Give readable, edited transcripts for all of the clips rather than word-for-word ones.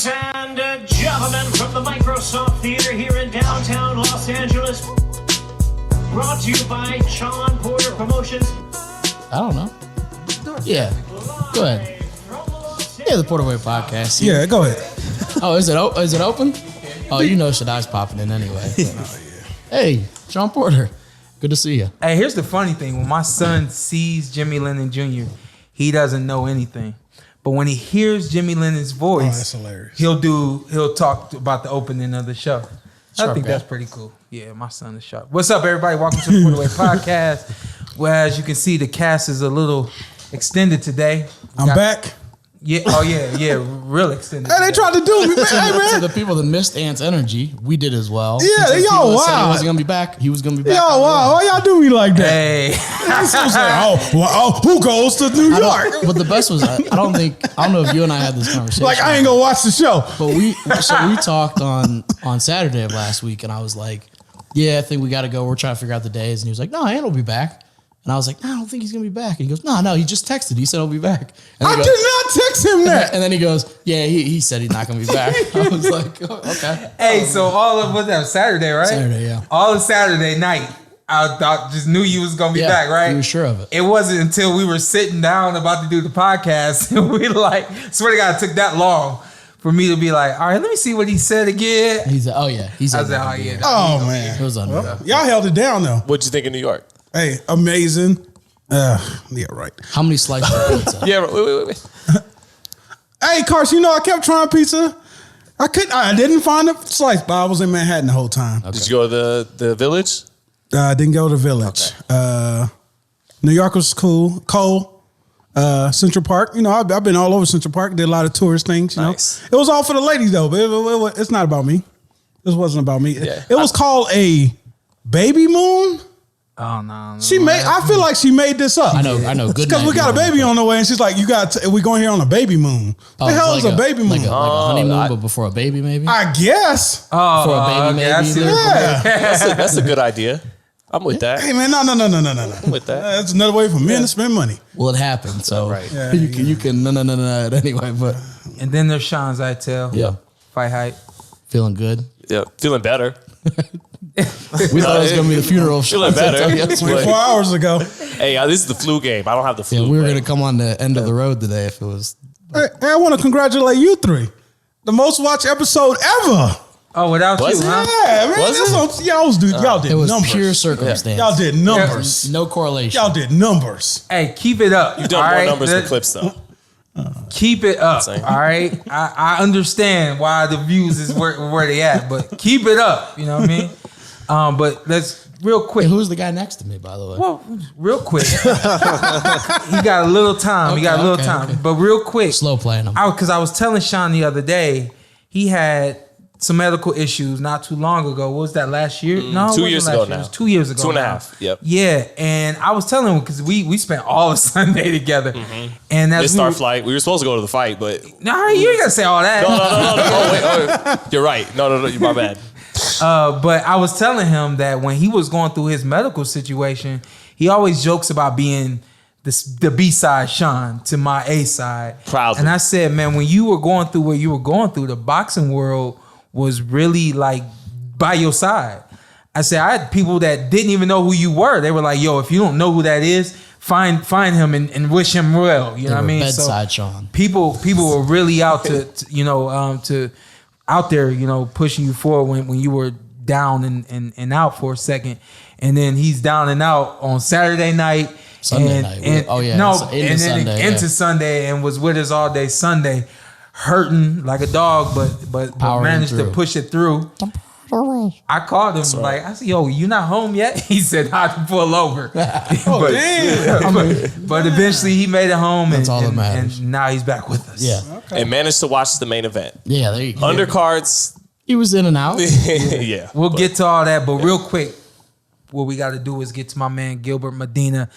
Ladies and gentlemen, from the Microsoft Theater here in downtown Los Angeles, brought to you by Shawn Porter Promotions. I don't know. Yeah, go ahead. Yeah, the Porterway podcast. Yeah, go ahead. Oh, is it open? Oh, you know Shadai's popping in anyway. Hey, Shawn Porter, good to see you. Hey, here's the funny thing. When my son sees Jimmy Lennon Jr., he doesn't know anything. But when he hears Jimmy Lennon's voice, that's hilarious. He'll talk about the opening of the show. I think that's pretty cool. Yeah, my son is sharp. What's up, everybody? Welcome to the Porterway podcast. Well, as you can see, the cast is a little extended today. I'm back. Yeah. Oh yeah. Real extended. Hey, they tried to do me, man. Hey, man. To the people that missed Ant's energy, we did as well. Yeah, He y'all wow. wasn't gonna be back. He was gonna be back. Y'all wow. Why y'all do me like that? Hey. Who goes to New York? But the best was, I don't know if you and I had this conversation. Like, I ain't gonna watch the show. But we talked on Saturday of last week, and I was like, yeah, I think we got to go. We're trying to figure out the days. And he was like, no, Ant will be back. And I was like, no, I don't think he's going to be back. And he goes, no, he just texted. He said he'll be back. And I did not text him that. And then he goes, yeah, he said he's not going to be back. I was like, oh, okay. Hey, so all of what's that, Saturday, right? Saturday, yeah. All of Saturday night, I just knew you was going to be back, right? You were sure of it. It wasn't until we were sitting down about to do the podcast, and we swear to God, it took that long for me to be like, all right, let me see what he said again. He said, oh, yeah. He said, oh, man. It was unreal. Well, y'all held it down, though. What'd you think of New York? Hey, amazing. Yeah, right. How many slices of pizza? Yeah, wait. Hey, Carson, I kept trying pizza. I didn't find a slice, but I was in Manhattan the whole time. Okay. Did you go to the Village? I didn't go to the Village. Okay. New York was cool. Cole, Central Park. I've been all over Central Park. Did a lot of tourist things. Nice. It was all for the ladies though, but it's not about me. This wasn't about me. Yeah. It was called a baby moon. Oh no! I feel like she made this up. I know. Good because we got a baby on the way, and she's like, we're going here on a baby moon. The hell is a baby moon? Like a honeymoon, but before a baby, maybe. I guess. Before a baby, maybe. Yeah. That's a good idea. I'm with that. Hey man, no. I'm with that. That's another way for men to spend money. Well, it happened, so right. Yeah, you can no anyway. But and then there's Sean's ITL. Yeah, fight hype. Feeling good. Yeah, feeling better. We thought it was gonna be the funeral of Feeling better. 24 hours ago. Hey, this is the flu game. I don't have the flu. Yeah, we were gonna come on the end of the road today if it was. Hey, I want to congratulate you three. The most watched episode ever. Oh, without you, huh? Yeah, man. Y'all did It was numbers. pure circumstance. Y'all did numbers. No correlation. Y'all did numbers. Hey, keep it up. You've done more numbers than clips, though. Keep it up, all right? I understand why the views is where they at, but keep it up, you know what I mean? But let's, real quick. Hey, who's the guy next to me, by the way? Well, real quick. He got a little time. Okay. But real quick. Slow playing him. Because I was telling Sean the other day, he had some medical issues not too long ago. What was that, last year? No, 2 years ago now. It was 2 years ago. 2.5. Yep. Yeah, and I was telling him because we spent all of Sunday together. Mm-hmm. And that's missed our flight. We were supposed to go to the fight, but no, you ain't gotta say all that. No. Oh, wait. You're right. No. My bad. But I was telling him that when he was going through his medical situation, he always jokes about being the B side Sean to my A side. Proud. And I said, man, when you were going through what you were going through, the boxing world was really like by your side. I said, I had people that didn't even know who you were. They were like, yo, if you don't know who that is, find him and wish him well. You know what I mean? Bedside Sean. People were really out to out there, pushing you forward when you were down and out for a second. And then he's down and out on Saturday night. Sunday night. Into Sunday and was with us all day Sunday, hurting like a dog, but managed to push it through. I called him I said, yo, you not home yet? He said, I can pull over. But eventually he made it home. That's all that matters. And now he's back with us. Yeah. Okay. And managed to watch the main event. Yeah, there you go. Undercards. He was in and out. Yeah. We'll get to all that, but real quick, what we got to do is get to my man Gilbert Medina.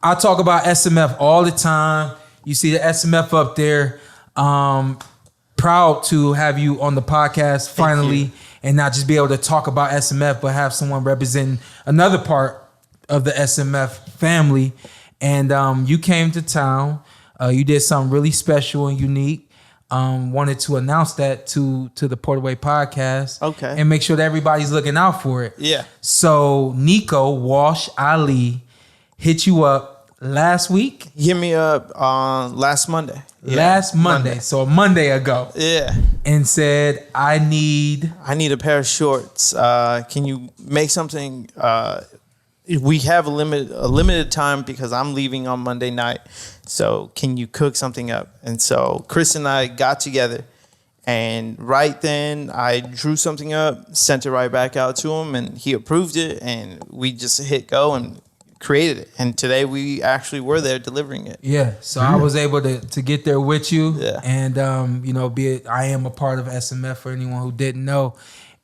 I talk about SMF all the time. You see the SMF up there. Proud to have you on the podcast finally, and not just be able to talk about SMF, but have someone representing another part of the SMF family. And you came to town. You did something really special and unique. wanted to announce that to the Porterway podcast. Okay. And make sure that everybody's looking out for it. Yeah. So Nico Walsh Ali hit you up last week. Hit me up on last Monday. Yeah, Last Monday. So a Monday ago. Yeah. And said, I need a pair of shorts. Can you make something? We have a limited time because I'm leaving on Monday night. So can you cook something up? And so Chris and I got together, and right then I drew something up, sent it right back out to him, and he approved it, and we just hit go and created it. And today we actually were there delivering it. Yeah, so I was able to get there with you. Yeah. And I am a part of SMF for anyone who didn't know.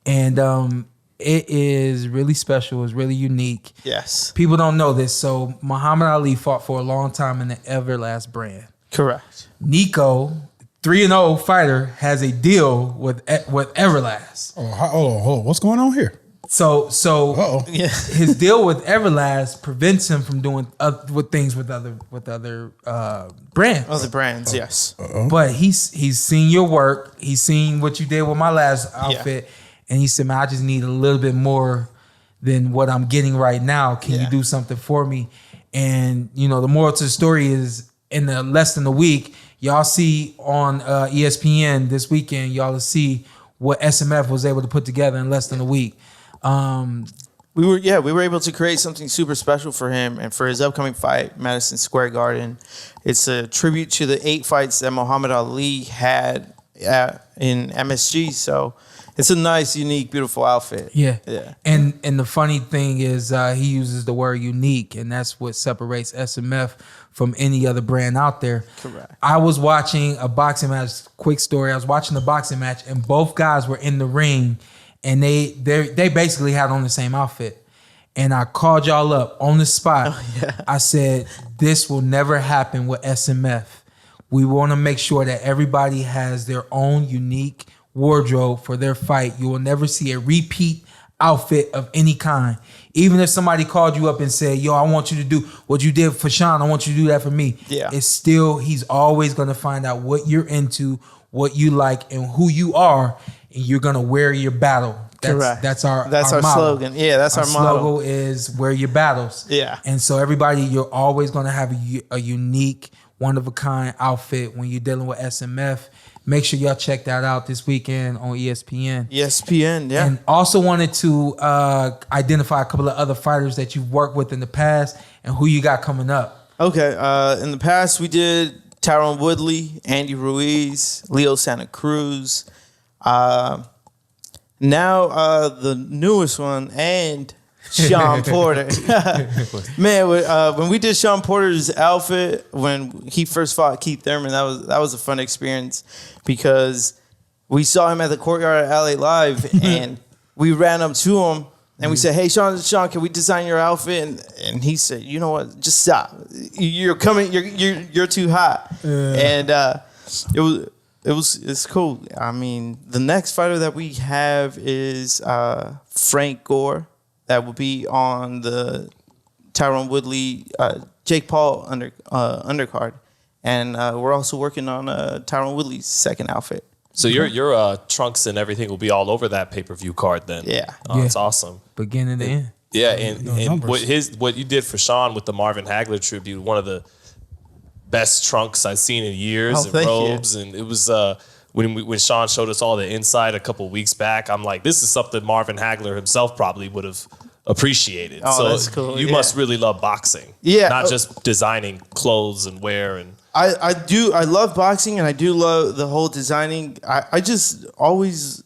And it is really special. It's really unique. Yes. People don't know this. So Muhammad Ali fought for a long time in the Everlast brand. Correct. Nico, 3-0 fighter, has a deal with Everlast. Oh, what's going on here? So Yeah. his deal with Everlast prevents him from doing with things with other brands. Other brands, yes. But he's seen your work. He's seen what you did with my last outfit, and he said, "Man, I just need a little bit more than what I'm getting right now. Can you do something for me?" And the moral to the story is, in the less than a week, y'all see on ESPN this weekend, y'all will see what SMF was able to put together in less than a week. We were able to create something super special for him and for his upcoming fight, Madison Square Garden. It's a tribute to the 8 fights that Muhammad Ali had in MSG. So it's a nice, unique, beautiful outfit. Yeah. Yeah. And the funny thing is he uses the word unique, and that's what separates SMF from any other brand out there. Correct. I was watching a boxing match, quick story. I was watching the boxing match, and both guys were in the ring, and they basically had on the same outfit. And I called y'all up on the spot. Oh, yeah. I said, this will never happen with SMF. We want to make sure that everybody has their own unique wardrobe for their fight. You will never see a repeat outfit of any kind. Even if somebody called you up and said, yo, I want you to do what you did for Shawn, I want you to do that for me. Yeah. It's still, he's always going to find out what you're into, what you like, and who you are, and you're going to wear your battle. Correct. That's our motto. slogan. Yeah, that's our motto. Slogan is wear your battles. Yeah. And so everybody, you're always going to have a unique, one-of-a-kind outfit when you're dealing with SMF. Make sure y'all check that out this weekend on ESPN. ESPN, yeah. And also wanted to identify a couple of other fighters that you've worked with in the past and who you got coming up. Okay, in the past we did Tyron Woodley, Andy Ruiz, Leo Santa Cruz. Now the newest one, and Shawn Porter. Man, when we did Shawn Porter's outfit when he first fought Keith Thurman, that was a fun experience because we saw him at the courtyard at LA Live and we ran up to him and we said, "Hey, Shawn, can we design your outfit?" And he said, "You know what? Just stop. You're coming. You're too hot." And it's cool. I mean, the next fighter that we have is Frank Gore. That will be on the Tyron Woodley, Jake Paul undercard. And we're also working on Tyron Woodley's second outfit. So your trunks and everything will be all over that pay-per-view card then. Yeah. Oh, that's awesome. Beginning to end. Yeah, and what you did for Shawn with the Marvin Hagler tribute, one of the best trunks I've seen in years, Oh, and thank you. robes, and it was when Shawn showed us all the inside a couple weeks back. I'm like, this is something Marvin Hagler himself probably would have appreciated. Oh, so that's cool. You Yeah. must really love boxing, not just designing clothes and wear and. I do. I love boxing and I do love the whole designing. I just always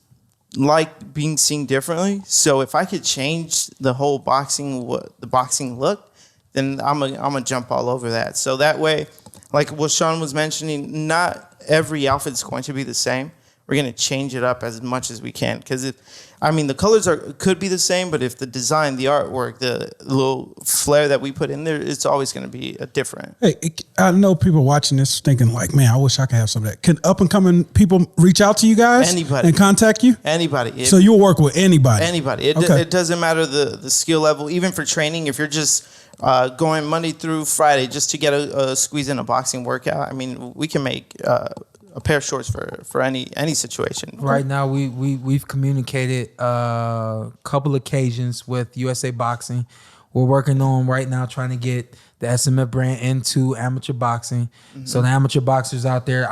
like being seen differently. So if I could change the whole boxing look, then I'm a jump all over that. So that way, like what Shawn was mentioning, not every outfit's going to be the same. We're going to change it up as much as we can because the colors could be the same, but if the design, the artwork, the little flair that we put in there, it's always going to be different. Hey, I know people watching this thinking like, man, I wish I could have some of that. Can up and coming people reach out to you guys? Anybody. And contact you? Anybody. So you'll work with anybody? Anybody. It doesn't matter the skill level. Even for training, if you're just going Monday through Friday just to get a squeeze in a boxing workout, I mean, we can make a pair of shorts for any situation. Right now, we've communicated a couple occasions with USA Boxing. We're working on right now trying to get the SMF brand into amateur boxing. So the amateur boxers out there,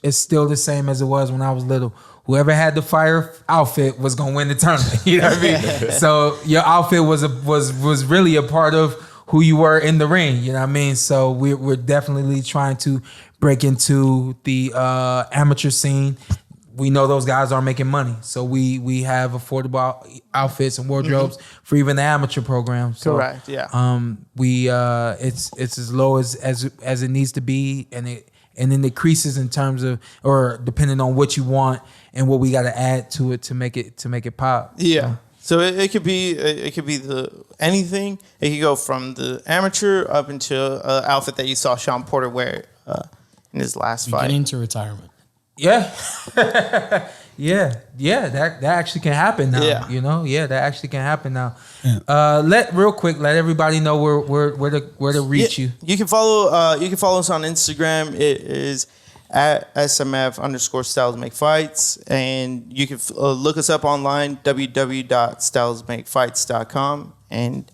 it's still the same as it was when I was little. Whoever had the fire outfit was gonna win the tournament. You know what I mean? So your outfit was really a part of who you were in the ring. You know what I mean? So we're definitely trying to break into the amateur scene. We know those guys aren't making money, so we have affordable outfits and wardrobes for even the amateur program. So, Correct. Yeah. It's as low as it needs to be, and then it creases in terms of, or depending on what you want and what we got to add to it to make it pop. Yeah. So it could be anything. It could go from the amateur up into an outfit that you saw Shawn Porter wear in his last fight. Getting to retirement. Yeah. yeah. That actually can happen now. Yeah. You know, that actually can happen now. Let everybody know where to reach you. You can follow us on Instagram. It is at SMF_StylesMakeFights, and you can look us up online, www.stylesmakefights.com. And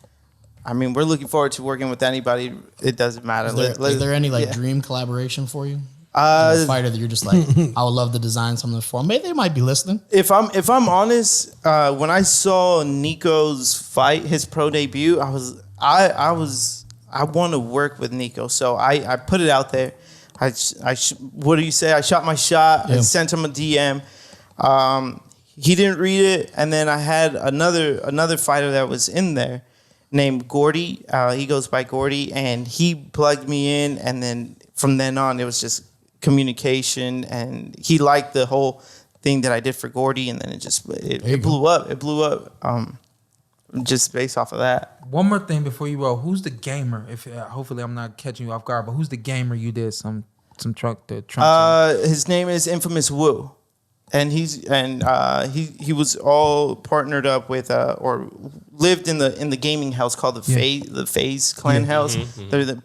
I mean, we're looking forward to working with anybody. It doesn't matter. Is there any dream collaboration for you? A fighter that you're just like, I would love to design something for. Maybe they might be listening. If I'm honest, when I saw Nico's fight, his pro debut, I want to work with Nico. So I put it out there. What do you say? I shot my shot. Yeah. I sent him a DM. He didn't read it, and then I had another fighter that was in there named Gordy. He goes by Gordy, and he plugged me in, and then from then on, it was just communication, and he liked the whole thing that I did for Gordy, and then it blew up. It blew up just based off of that. One more thing before you roll. Who's the gamer? If hopefully I'm not catching you off guard, but who's the gamer you did some trunk? His name is Infamous Woo, and he was all partnered up with or lived in the gaming house called the FaZe clan house. They're the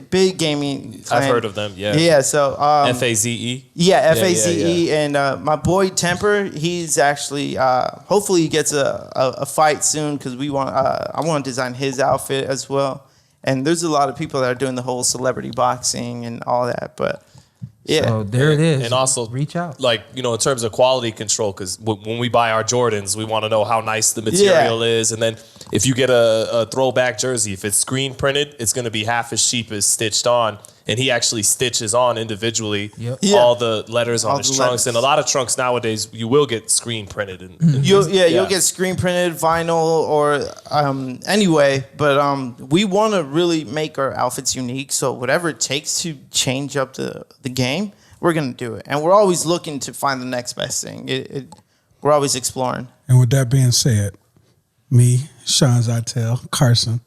big gaming clan. I've heard of them. Yeah. Yeah. So FAZE. Yeah, FAZE, and my boy Temper. He's actually hopefully he gets a fight soon, because I want to design his outfit as well. And there's a lot of people that are doing the whole celebrity boxing and all that, but. Yeah, so there it is. And also, reach out. In terms of quality control, because when we buy our Jordans, we want to know how nice the material is. And then if you get a throwback jersey, if it's screen printed, it's going to be half as cheap as stitched on. And he actually stitches on individually all the letters on his trunks. And a lot of trunks nowadays, you will get screen printed. You'll get screen printed, vinyl, or anyway. But we want to really make our outfits unique. So whatever it takes to change up the game, we're going to do it. And we're always looking to find the next best thing. We're always exploring. And with that being said, me, Shawn Zytel, Carson,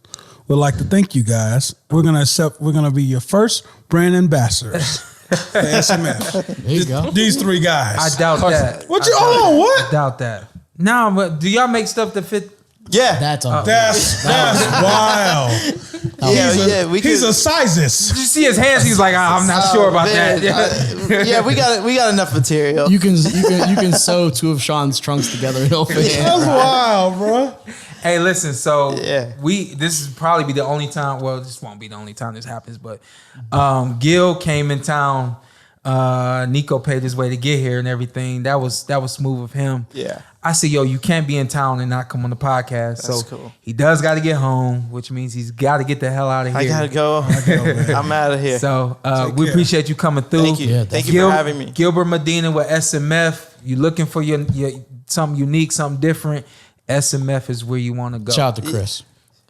would like to thank you guys. We're gonna be your first brand ambassadors for SMF. There you go. These three guys. I doubt that. What you? Hold on. What? I doubt that. No, but do y'all make stuff that fit? Yeah, That's all. That's wild. He's a sizes. Did you see his hands? He's like, I'm not sure about that. Yeah, we got enough material. You can sew two of Sean's trunks together. It'll fit. That's wild, bro. Hey, listen. So Yeah. this is probably be the only time. Well, this won't be the only time this happens. But Gil came in town. Nico paid his way to get here and everything. That was smooth of him. Yeah. I said, yo, you can't be in town and not come on the podcast. That's so cool. He does got to get home, which means he's got to get the hell out of here. I gotta go. I'm out of here. So we care. appreciate you coming through. Thank you. Yeah, Thank you for having me. Gilbert Medina with SMF. You looking for your something unique, something different. SMF is where you want to go. Shout out to Chris.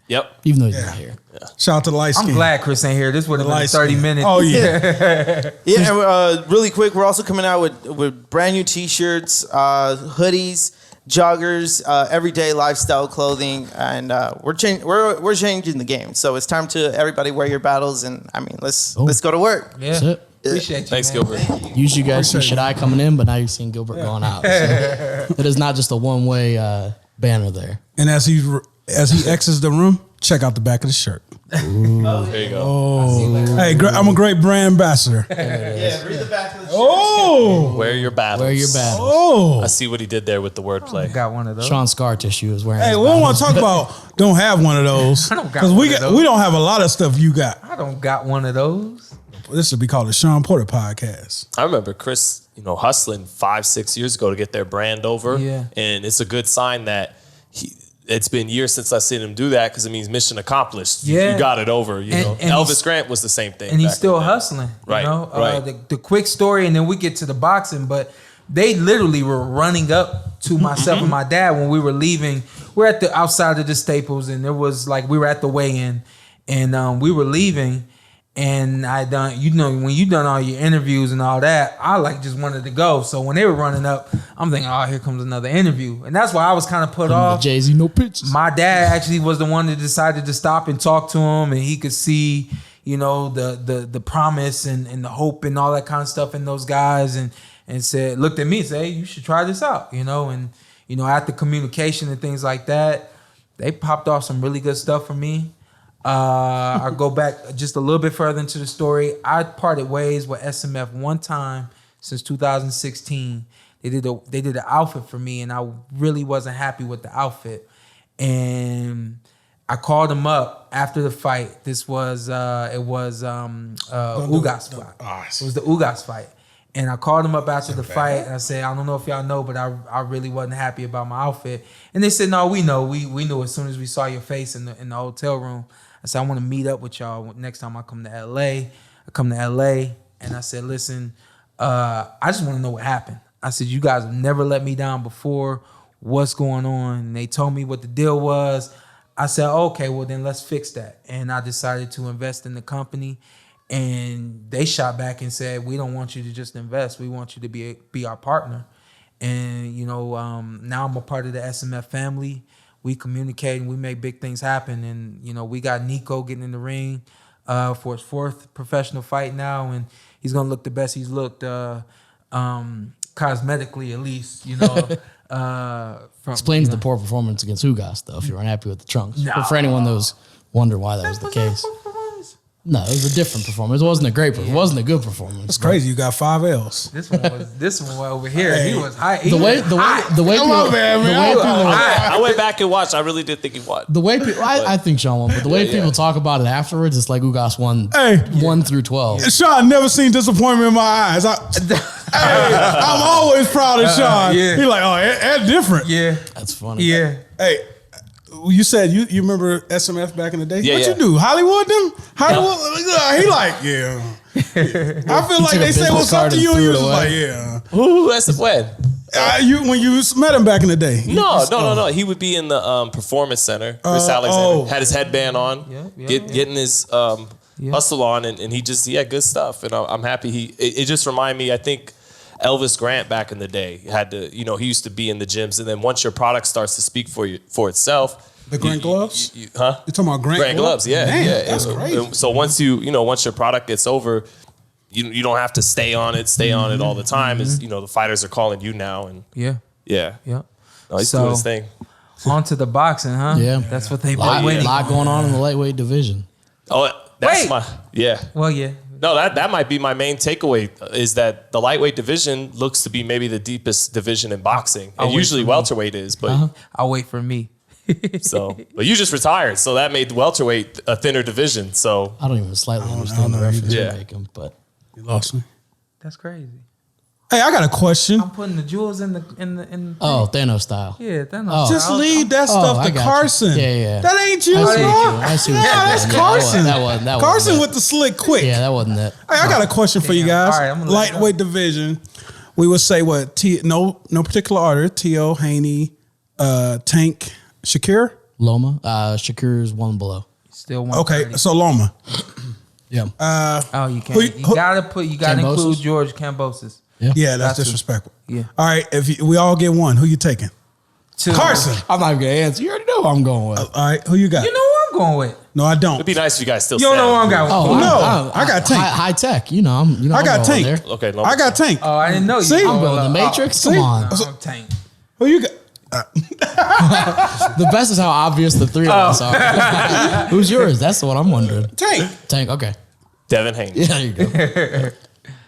Yep. Even though he's not here. Shout out to the light skin. I'm glad Chris ain't here. This would have been Light 30 skin. minutes. Oh yeah. Yeah, and really quick, we're also coming out with brand new T-shirts, hoodies, joggers, everyday lifestyle clothing, and we're changing the game. So it's time to everybody wear your battles, and I mean let's go to work. Yeah. That's it. Appreciate you. Thanks, man. Gilbert. Usually you guys see Shaddai coming in, but now you're seeing Gilbert going out. So it is not just a one-way banner there. And as he exits the room, check out the back of the shirt. There you go. Hey, I'm a great brand ambassador. Yeah, read the back of the Oh. Wear your battles. Wear your battles. Oh. I see what he did there with the wordplay. Got one of those. Sean Scar Tissue is wearing. Hey, his we don't want battles. to talk about don't have one of those. I don't got Because one of those. we don't have a lot of stuff you got. I don't got one of those. This should be called the Shawn Porter podcast. I remember Chris, hustling 5-6 years ago to get their brand over. Yeah. And it's a good sign that it's been years since I've seen him do that because it means mission accomplished. Yeah. You got it over. You know, and Elvis he's- Grant was the same thing. And he's back still in the day. hustling. Right, You know? right. The quick story, and then we get to the boxing, but they literally were running up to myself and my dad when we were leaving. We're at the outside of the Staples, and it was like we were at the weigh-in, and we were leaving. And I done, when you done all your interviews and all that, I just wanted to go. So when they were running up, I'm thinking, oh, here comes another interview. And that's why I was kind of put off. Jay-Z, no pictures. My dad actually was the one that decided to stop and talk to him, and he could see, the promise and the hope and all that kind of stuff in those guys, and looked at me and said, hey, you should try this out, and after communication and things like that, they popped off some really good stuff for me. I go back just a little bit further into the story. I parted ways with SMF one time since 2016. They did an outfit for me, and I really wasn't happy with the outfit. And I called them up after the fight. This was Ugas fight. It was the Ugas fight. And I called them up after the fight, and I said, I don't know if y'all know, but I really wasn't happy about my outfit. And they said, no, we know. We knew as soon as we saw your face in the hotel room. I said, I want to meet up with y'all next time I come to LA. I come to LA, and I said, listen, I just want to know what happened. I said, you guys have never let me down before. What's going on? And they told me what the deal was. I said, okay, well, then let's fix that. And I decided to invest in the company. And they shot back and said, we don't want you to just invest. We want you to be our partner. And, now I'm a part of the SMF family. We communicate and we make big things happen. And, we got Nico getting in the ring for his 4th professional fight now. And he's going to look the best he's looked cosmetically, at least, Explains the poor performance against Ugas, though, if you weren't happy with the trunks. But for anyone that was wondering why that was the case. No, it was a different performance. It wasn't a great performance. It wasn't a good performance. That's crazy. You got 5 L's. This one over here. Hey. He was high. The way people, I went back and watched. I really did think he won. the way people, I think Sean won, but the way people talk about it afterwards, it's like Ugas won Hey. 1 through 12. Sean never seen disappointment in my eyes. I'm always proud of Sean. Yeah. He like, oh, that's different. Yeah. That's funny. Yeah. Hey, you said you remember SMF back in the day? Yeah, what yeah. you do? Hollywood them? Hollywood? He like, yeah. I feel like took a they say business what's up card to and you, and threw you it was away. like, yeah. Who? That's when? When you met him back in the day. No. He would be in the performance center. Chris Alexander had his headband on, getting his hustle on, and he had good stuff. And I'm happy it just reminded me, I think Elvis Grant back in the day had to, he used to be in the gyms, and then once your product starts to speak for itself. The Grant gloves? You're talking about Grant gloves? Yeah. Damn, yeah. that's crazy. So once once your product gets over, you don't have to stay on it all the time. As the fighters are calling you now, and Yeah. yeah. Yeah. No, he's doing his thing. On to the boxing, huh? Yeah. That's what they've A been waiting. lot going on in the lightweight division. Oh, that's Wait. Well, yeah. No, that might be my main takeaway is that the lightweight division looks to be maybe the deepest division in boxing. And usually welterweight is, but I'll wait for me. but you just retired, so that made welterweight a thinner division. So I don't even slightly understand the reference either. you're making, but You lost me. That's crazy. Hey, I got a question. I'm putting the jewels in the Thanos style. Yeah, that Just leave that stuff I to got you. Carson. Yeah. That ain't you, I see bro. what you- I see what Yeah, you're that's doing. Carson. That wasn't Carson it. with the slick quick. Yeah, that wasn't it. Hey, I got a question for you guys. All right, I'm gonna let it go. Lightweight division. We would say what? No particular order. T.O. Haney, Tank, Shakir. Loma. Shakur's one below. Still one. Okay, so Loma. Yeah. Oh, you can't. You gotta Kambosos? include George Kambosos. Yeah, that's Got to. disrespectful. Yeah. All right, we all get one, who you taking? Two. Carson. I'm not even gonna answer. You already know who I'm going with. All right, who you got? You know what I'm going with. No, I don't. it'd be nice if you guys still. You don't know what I'm going. Oh, No, I got Tank. High tech. I got Tank. There. Okay, no, I got Tank. Oh, I didn't know you. See? I'm going going the Matrix. Come see? on. I'm Tank. Who you got? The best is how obvious the three of us are. Who's yours? That's what I'm wondering. Tank. Tank. Okay. Devin Haney. Yeah, there you go.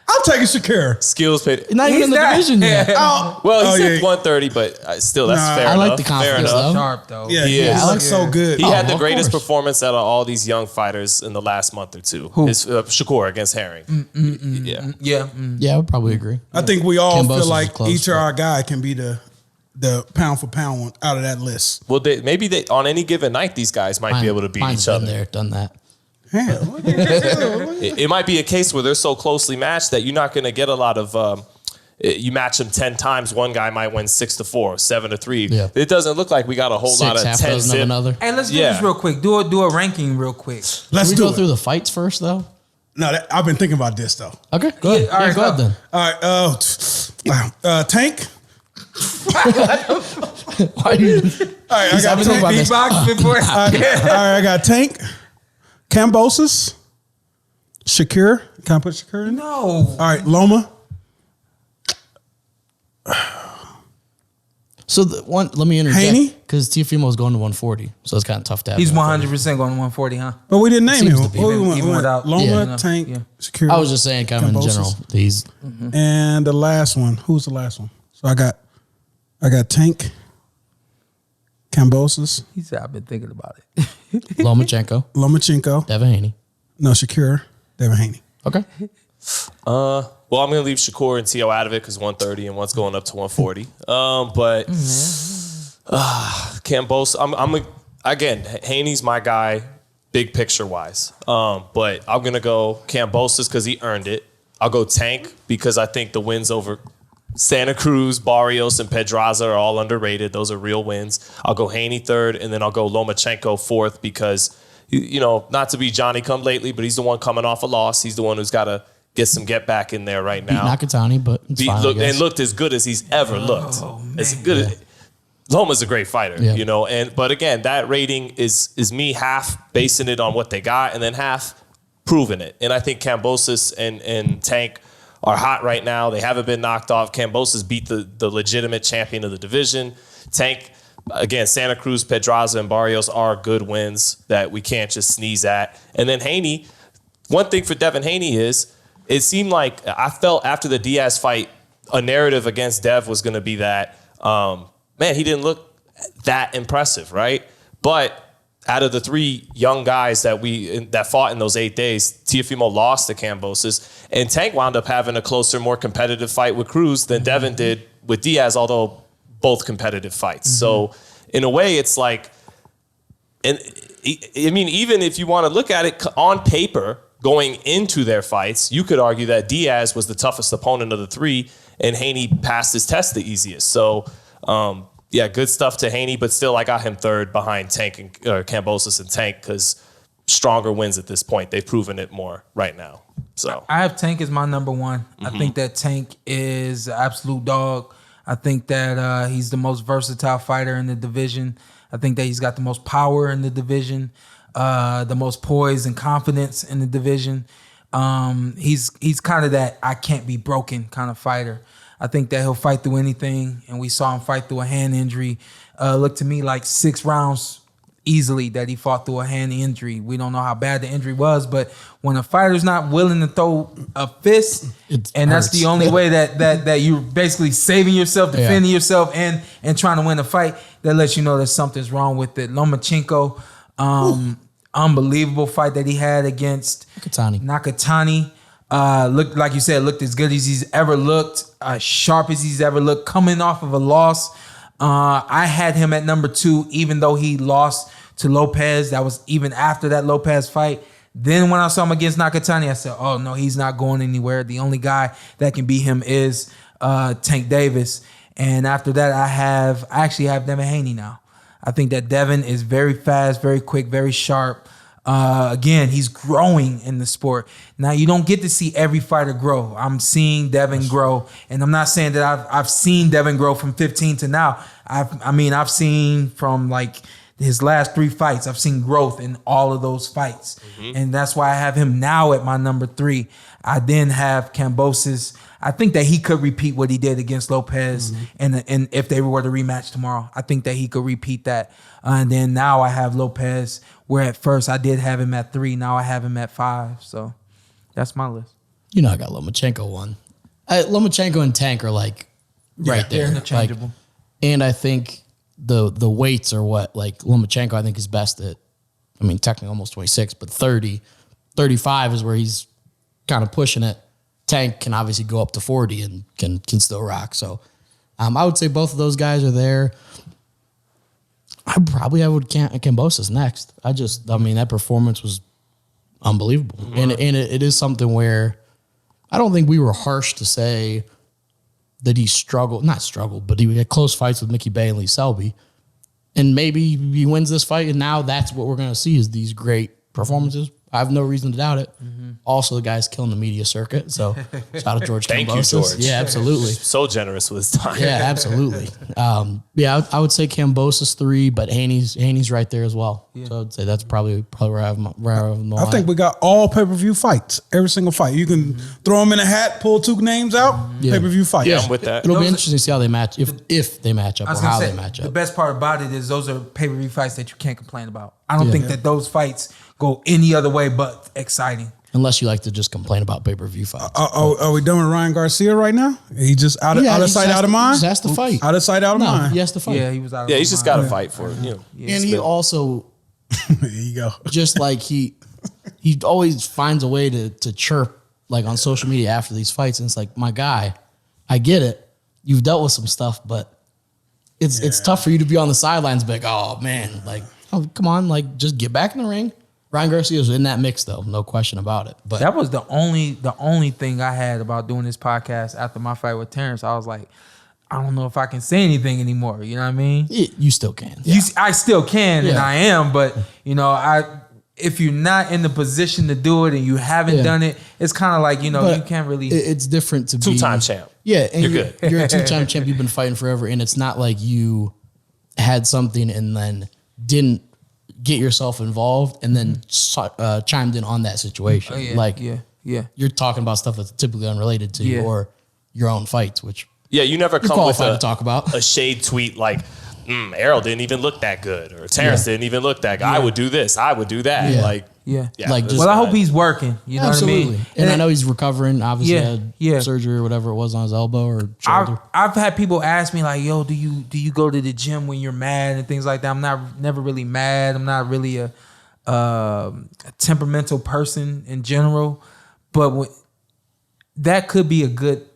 I I'm taking Shakira. Skills paid. Not even in the division yet. Well, he's yeah. at 130, but still, that's Nah, fair I enough. like the confidence, Fair enough. though. Sharp though. Yeah, He he is. looks so good. He had the of greatest course. performance out of all these young fighters in the last month or two. Who? His Shakur against Herring. Yeah. Yeah. Yeah, I would probably agree. I think we all Kambosos feel is like close, each of but- our guy can be the pound for pound one out of that list. Well, maybe on any given night, these guys might be able to beat Mine's each been other. there, done that. Damn. It might be a case where they're so closely matched that you're not going to get a lot of. You match them 10 times, one guy might win 6-4, 7-3. Yeah. It doesn't look like we got a whole lot of Half 10 dozen of zip. another. Hey, let's do Yeah. this real quick. Do a ranking real quick. Let's Should we do go it. through the fights first, though? No, I've been thinking about this though. Okay, go ahead. all right, Go ahead go. then. All right, Tank. Why are you? All right, I got I've been thinking about Tank. this. Beatbox before. All right, I got Tank, Kambosos, Shakir. Can I put Shakir in? No. All right, Loma. So let me interject Haney? because Teofimo's going to 140, so it's kind of tough to have. He's him. 100% going to 140, huh? But we didn't name Seems him. to be. Who we Even- went? even We went without- Loma, Yeah. Tank, Yeah. Shakir. I was just saying, kind of in Kambosos. general. He's And the last one. Who's the last one? So I got Tank, Kambosos, He said, I've been thinking about it. Lomachenko, Lomachenko. Devin Haney. No, Shakir, Devin Haney. Okay, Well, I'm going to leave Shakur and Teo out of it because 130 and one's going up to 140. But Kambosos, again, Haney's my guy, big picture wise. But I'm going to go Kambosos because he earned it. I'll go Tank because I think the wins over Santa Cruz, Barrios, and Pedraza are all underrated. Those are real wins. I'll go Haney third, and then I'll go Lomachenko fourth because, not to be Johnny come lately, but he's the one coming off a loss. He's the one who's got to get some get back in there right beat now. Nakatani, but it's fine, I guess. And looked as good as he's ever looked. As good as Loma's a great fighter, Yeah. but again, that rating is me half basing it on what they got and then half proving it. And I think Kambosos and Tank are hot right now. They haven't been knocked off. Kambosos beat the legitimate champion of the division. Tank, again, Santa Cruz, Pedraza, and Barrios are good wins that we can't just sneeze at. And then Haney, one thing for Devin Haney is it seemed like I felt after the Diaz fight, a narrative against Dev was going to be that, he didn't look that impressive, right? But out of the three young guys that fought in those 8 days, Teofimo lost to Kambosos, and Tank wound up having a closer, more competitive fight with Cruz than Devin did with Diaz, although both competitive fights. So in a way, it's like, and I mean, even if you want to look at it on paper, going into their fights, you could argue that Diaz was the toughest opponent of the three, and Haney passed his test the easiest. So, good stuff to Haney, but still, I got him third behind Tank and Kambosos and Tank because stronger wins at this point. They've proven it more right now. So I have Tank as my number one. I think that Tank is an absolute dog. I think that he's the most versatile fighter in the division. I think that he's got the most power in the division, the most poise and confidence in the division. He's kind of that I can't be broken kind of fighter. I think that he'll fight through anything, and we saw him fight through a hand injury. Looked to me like 6 rounds easily that he fought through a hand injury. We don't know how bad the injury was, but when a fighter's not willing to throw a fist, and that's the only way that you're basically saving yourself, defending yourself, and trying to win a fight, that lets you know that something's wrong with it. Lomachenko, unbelievable fight that he had against Nakatani. Looked like you said, looked as good as he's ever looked, sharp as he's ever looked, coming off of a loss. I had him at number 2, even though he lost to Lopez. That was even after that Lopez fight. Then when I saw him against Nakatani, I said, oh, no, he's not going anywhere. The only guy that can beat him is Tank Davis. And after that, I actually have Devin Haney now. I think that Devin is very fast, very quick, very sharp. Again, he's growing in the sport. Now, you don't get to see every fighter grow. I'm seeing Devin grow, and I'm not saying that I've seen Devin grow from 15 to now. I've seen from like his last 3 fights, I've seen growth in all of those fights, and that's why I have him now at my number 3. I then have Kambosos. I think that he could repeat what he did against Lopez, and if they were to rematch tomorrow, I think that he could repeat that. And then now I have Lopez, where at first I did have him at 3. Now I have him at 5. So that's my list. You know, I got Lomachenko one. Lomachenko and Tank are like right there. Interchangeable. Like, and I think the weights are what, like Lomachenko, I think is best at, I mean, technically almost 26, but 30, 35 is where he's kind of pushing it. Tank can obviously go up to 40 and can still rock. So I would say both of those guys are there. I would Kambosos next. I mean, that performance was unbelievable. And it is something where I don't think we were harsh to say that he not struggled, but he had close fights with Mickey Bay and Lee Selby. And maybe he wins this fight, and now that's what we're going to see is these great performances. I have no reason to doubt it. Also, the guy's killing the media circuit. So shout out to George Thank you, Kambosos. George. Yeah, absolutely. So generous with his time. Yeah, absolutely. I would say Kambosos 3, but Haney's right there as well. Yeah. So I'd say that's probably where I have them. I think we got all pay-per-view fights. Every single fight. You can throw them in a hat, pull 2 names out, pay-per-view fight. Yeah, I'm with that. It'll be interesting to see how they match, if they match up or how they match up. The best part about it is those are pay-per-view fights that you can't complain about. I don't think that those fights go any other way but exciting. Unless you like to just complain about pay-per-view fights. Are we done with Ryan Garcia right now? He just out of sight, out of mind? He just has to fight. Out of sight, out of mind. He has to fight. Yeah, he was out of He's just got to fight for it. You know. And he also, There you go. just like he always finds a way to chirp like on social media after these fights. And it's like, my guy, I get it. You've dealt with some stuff, but it's tough for you to be on the sidelines, be like, oh man, like, oh, come on, like just get back in the ring. Ryan Garcia was in that mix though, no question about it. But that was the only thing I had about doing this podcast after my fight with Terrence. I was like, I don't know if I can say anything anymore. You know what I mean? You still can. I still can, and I am, but you know, if you're not in the position to do it and you haven't done it, it's kind of like, you know, But you can't really. It's different to be 2-time champ. Yeah, and You're good. You're a 2-time champ. You've been fighting forever, and it's not like you had something and then didn't get yourself involved and then chimed in on that situation. You're talking about stuff that's typically unrelated to you or your own fights, which you never come with qualified to talk about a shade tweet like, Errol didn't even look that good, or Terrence didn't even look that good. I would do this, I would do that. Like, like just, well, I hope he's working. You know what I mean? And I know he's recovering. Obviously, had surgery or whatever it was on his elbow or shoulder. I've had people ask me like, "Yo, do you go to the gym when you're mad and things like that?" I'm never really mad. I'm not really a temperamental person in general, but that could be a good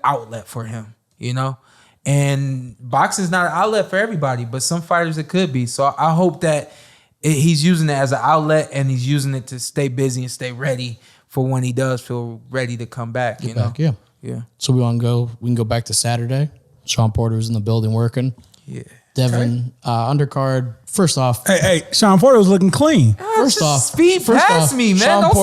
outlet for him. You know. And boxing is not an outlet for everybody, but some fighters it could be. So I hope that he's using it as an outlet and he's using it to stay busy and stay ready for when he does feel ready to come back. Get back, yeah. So we can go back to Saturday. Shawn Porter was in the building working. Yeah. Devin, undercard. First off, hey, Shawn Porter was looking clean. Speed past me, man. Shawn Don't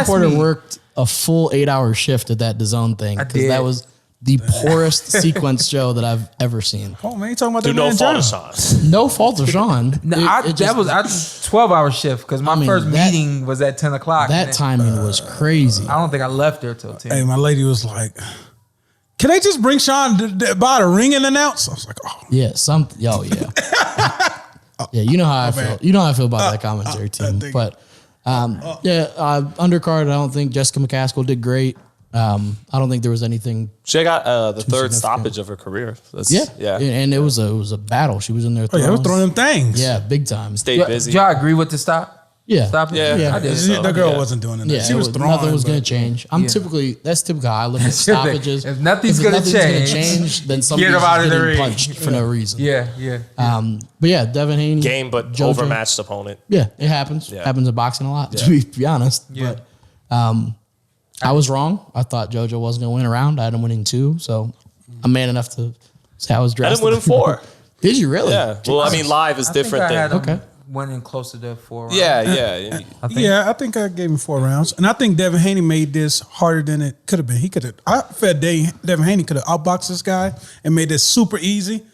Porter worked a full 8-hour shift at that DAZN thing because that was the poorest sequence show that I've ever seen. Oh man, you talking about through that no fault of Shawn. No fault of Shawn. That was a 12-hour shift because my first meeting was at 10 o'clock. That timing was crazy. I don't think I left there till 10. Hey, my lady was like, "Can they just bring Shawn by the ring and announce?" I was like, "Oh yeah, yeah." You know how I feel. You know how I feel about that commentary team. But undercard. I don't think Jessica McCaskill did great. I don't think there was anything. She got the third stoppage of her career. And it was a battle. She was in there. It was throwing them things. Yeah, big time. Stayed busy. Do y'all agree with the stop? Yeah, stop it. Yeah, I did. The girl wasn't doing it. Yeah, she was throwing. Nothing was going to change. That's typically how I look at stoppages. If nothing's going to change, then somebody's getting punched for no reason. Yeah. But yeah, Devin Haney, game, but JoJo. overmatched opponent. Yeah, it happens. Yeah. Happens in boxing a lot. To be honest. Yeah. But I was wrong. I thought JoJo wasn't going to win a round. I had him winning 2, so I'm man enough to say I was dressed. I didn't win him 4. Did you really? Yeah. Well, I mean, live is different than. Winning closer to 4 rounds. Yeah. I think I gave him 4 rounds, and I think Devin Haney made this harder than it could have been. He could have. I felt Devin Haney could have outboxed this guy and made this super easy.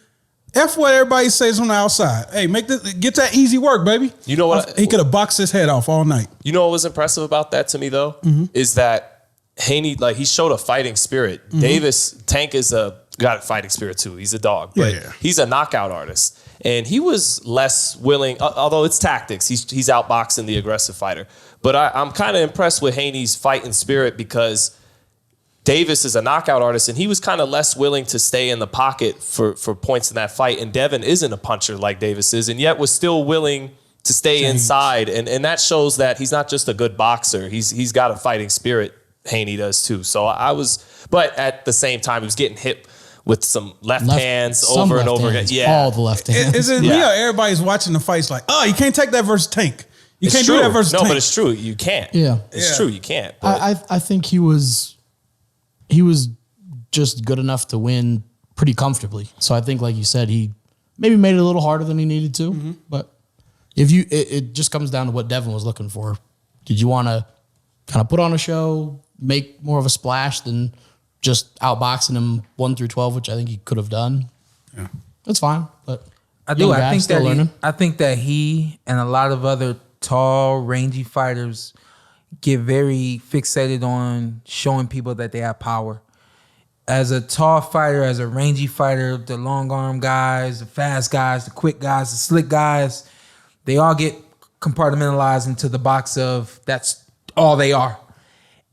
F what everybody says on the outside. Hey, get that easy work, baby. You know what? He could have boxed his head off all night. You know what was impressive about that to me though is that Haney, like, he showed a fighting spirit. Tank is got a fighting spirit too. He's a dog, but he's a knockout artist. And he was less willing, although it's tactics. He's outboxing the aggressive fighter. But I'm kind of impressed with Haney's fighting spirit because Davis is a knockout artist, and he was kind of less willing to stay in the pocket for points in that fight. And Devin isn't a puncher like Davis is, and yet was still willing to stay inside. And that shows that he's not just a good boxer. He's got a fighting spirit. Haney does too. So but at the same time, he was getting hit with some left hands over and over again. Yeah. All the left hands. Is it everybody's watching the fights like, oh, you can't take that versus Tank. You can't do that versus Tank. No, but it's true. You can't. Yeah. It's true. You can't. But I think he was just good enough to win pretty comfortably. So I think, like you said, he maybe made it a little harder than he needed to. But it just comes down to what Devin was looking for. Did you want to kind of put on a show, make more of a splash than just outboxing him 1 through 12, which I think he could have done? Yeah, that's fine. But I think that he and a lot of other tall, rangy fighters get very fixated on showing people that they have power. As a tall fighter, as a rangy fighter, the long arm guys, the fast guys, the quick guys, the slick guys, they all get compartmentalized into the box of that's all they are.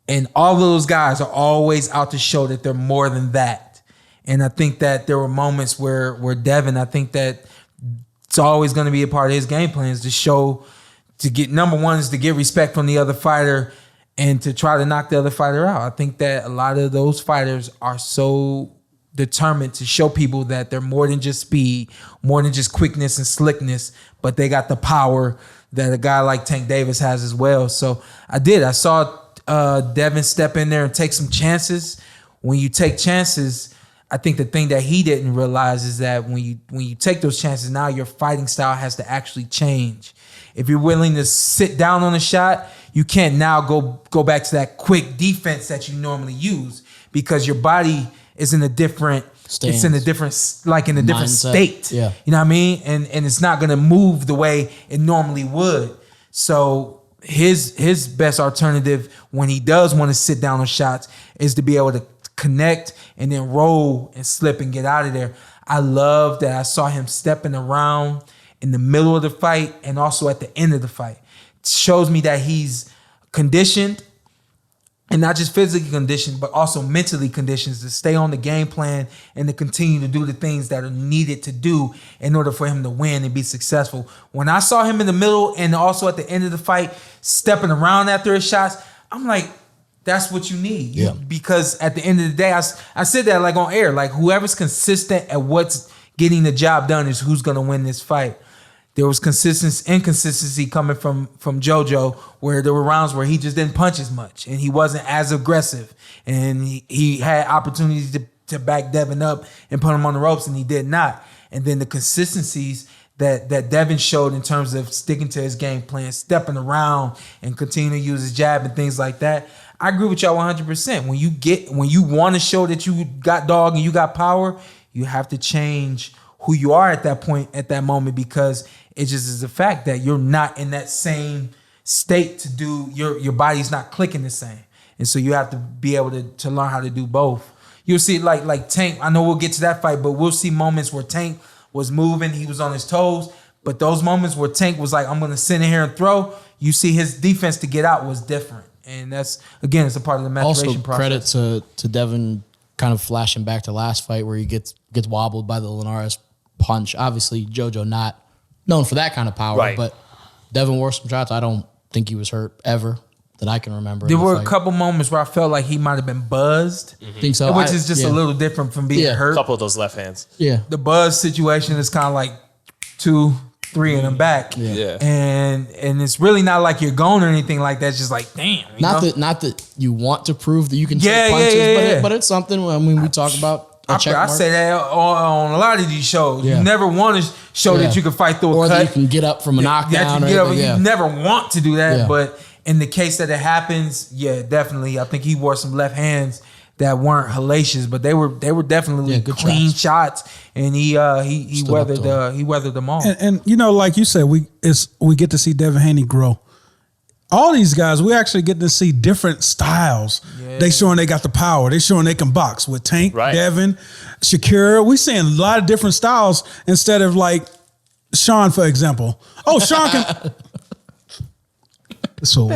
And all of those guys are always out to show that they're more than that. And I think that there were moments where Devin, I think that it's always going to be a part of his game plan is to show, to get number one is to get respect from the other fighter and to try to knock the other fighter out. I think that a lot of those fighters are so determined to show people that they're more than just speed, more than just quickness and slickness, but they got the power that a guy like Tank Davis has as well. So I saw Devin step in there and take some chances. When you take chances, I think the thing that he didn't realize is that when you take those chances, now your fighting style has to actually change. If you're willing to sit down on a shot, you can't now go back to that quick defense that you normally use because your body is in a different stance. It's in a different different state. Yeah. You know what I mean? And it's not gonna move the way it normally would. So his best alternative when he does want to sit down on shots is to be able to connect and then roll and slip and get out of there. I love that I saw him stepping around in the middle of the fight and also at the end of the fight. It shows me that he's conditioned, and not just physically conditioned, but also mentally conditioned to stay on the game plan and to continue to do the things that are needed to do in order for him to win and be successful. When I saw him in the middle and also at the end of the fight, stepping around after his shots, I'm like, that's what you need. Yeah. Because at the end of the day, I said that like on air, like whoever's consistent at what's getting the job done is who's going to win this fight. There was inconsistency coming from JoJo, where there were rounds where he just didn't punch as much and he wasn't as aggressive, and he had opportunities to back Devin up and put him on the ropes, and he did not. And then the consistencies that Devin showed in terms of sticking to his game plan, stepping around and continuing to use his jab and things like that. I agree with y'all 100%. When you want to show that you got dog and you got power, you have to change who you are at that point, at that moment, because it just is a fact that you're not in that same state to do, your body's not clicking the same. And so you have to be able to learn how to do both. You'll see like Tank, I know we'll get to that fight, but we'll see moments where Tank was moving, he was on his toes, but those moments where Tank was like, I'm going to sit in here and throw, you see his defense to get out was different. And that's, again, it's a part of the maturation process. Also, credit to Devin kind of flashing back to last fight where he gets wobbled by the Linares punch. Obviously, JoJo not known for that kind of power, right, but Devin wore some shots. I don't think he was hurt ever that I can remember. There were a couple moments where I felt like he might have been buzzed. Think so. Which is just a little different from being hurt. a couple of those left hands. Yeah. The buzz situation is kind of like 2, 3 in the back. Yeah. And it's really not like you're going or anything like that. It's just like, damn. Not that you want to prove that you can take punches, but it's something. I mean, we talk about a check mark. I say that on a lot of these shows. Yeah. You never want to show that you can fight through a or cut. that you can get up from a knockdown. You never want to do that. Yeah. But in the case that it happens, yeah, definitely. I think he wore some left hands that weren't hellacious, but they were definitely clean shots, and he weathered them all. And you know, like you said, we get to see Devin Haney grow. All these guys, we actually get to see different styles. Yeah. They showing they got the power. They showing they can box with Tank, Devin, Shakira. We seeing a lot of different styles instead of like Shawn, for example. Oh, Shawn can. So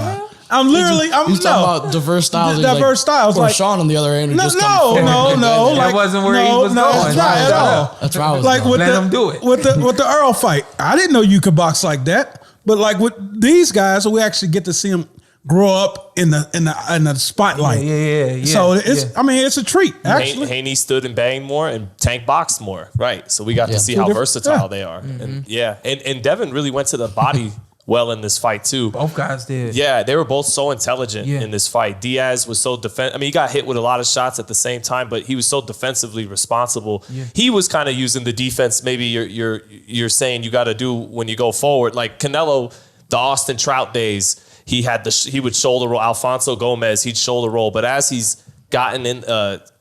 I'm literally. He's talking about diverse styles. He's Diverse styles. Or Like Sean on the other end. no. That Like, wasn't where he was going. That's right at all. That's where I was Like going. Let him do it. with the Earl fight. I didn't know you could box like that. But like with these guys, we actually get to see them grow up in the spotlight. Yeah. So it's I mean it's a treat actually. Haney stood and banged more, and Tank boxed more. Right. So we got to see how versatile they are. And and Devin really went to the body well in this fight too. Both guys did. Yeah, they were both so intelligent in this fight. Diaz was so I mean, he got hit with a lot of shots at the same time, but he was so defensively responsible. Yeah. He was kind of using the defense. Maybe you're saying you got to do when you go forward. Like Canelo, the Austin Trout days, he would shoulder roll. Alfonso Gomez, he'd shoulder roll. But as he's gotten in,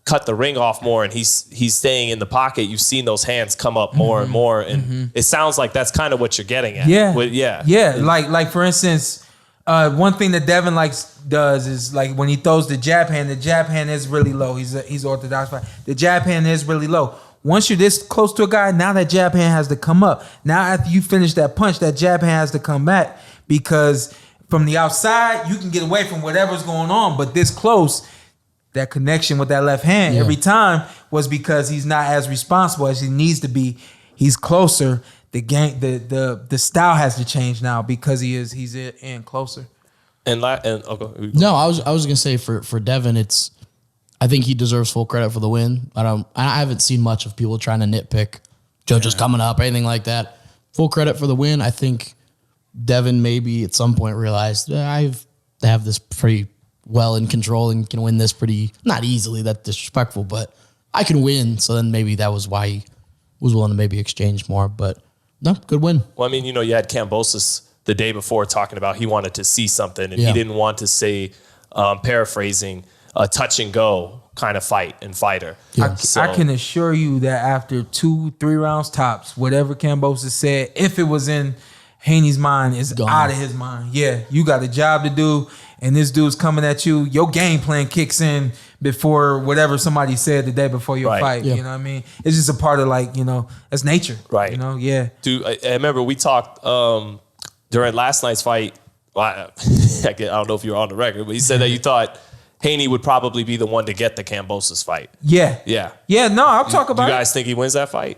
cut the ring off more, and he's staying in the pocket, you've seen those hands come up more and more, and it sounds like that's kind of what you're getting at. Yeah. Like for instance, one thing that Devin does is like when he throws the jab hand is really low. He's orthodox, but the jab hand is really low. Once you're this close to a guy, now that jab hand has to come up. Now after you finish that punch, that jab hand has to come back, because from the outside you can get away from whatever's going on, but this close, that connection with that left hand every time was because he's not as responsible as he needs to be. He's closer. The game, the style has to change now because he's in closer. No, I was gonna say for Devin, I think he deserves full credit for the win. I haven't seen much of people trying to nitpick JoJo's coming up or anything like that. Full credit for the win. I think Devin maybe at some point realized I have this pretty well in control and can win this pretty, not easily, that's disrespectful, but I can win. So then maybe that was why he was willing to maybe exchange more. But no, good win. Well, I mean, you had Kambosos the day before talking about he wanted to see something, and he didn't want to say, paraphrasing, a touch and go kind of fight and fighter. Yeah. I can assure you that after 2-3 rounds tops, whatever Kambosos said, if it was in Haney's mind, is out of his mind. Yeah, you got a job to do, and this dude's coming at you. Your game plan kicks in before whatever somebody said the day before your fight. You know what I mean? It's just a part of that's nature. Right. Dude, I remember we talked during last night's fight. Well, I don't know if you were on the record, but he said that you thought Haney would probably be the one to get the Kambosos fight. Yeah. No, I'll talk about it. Do you guys think he wins that fight?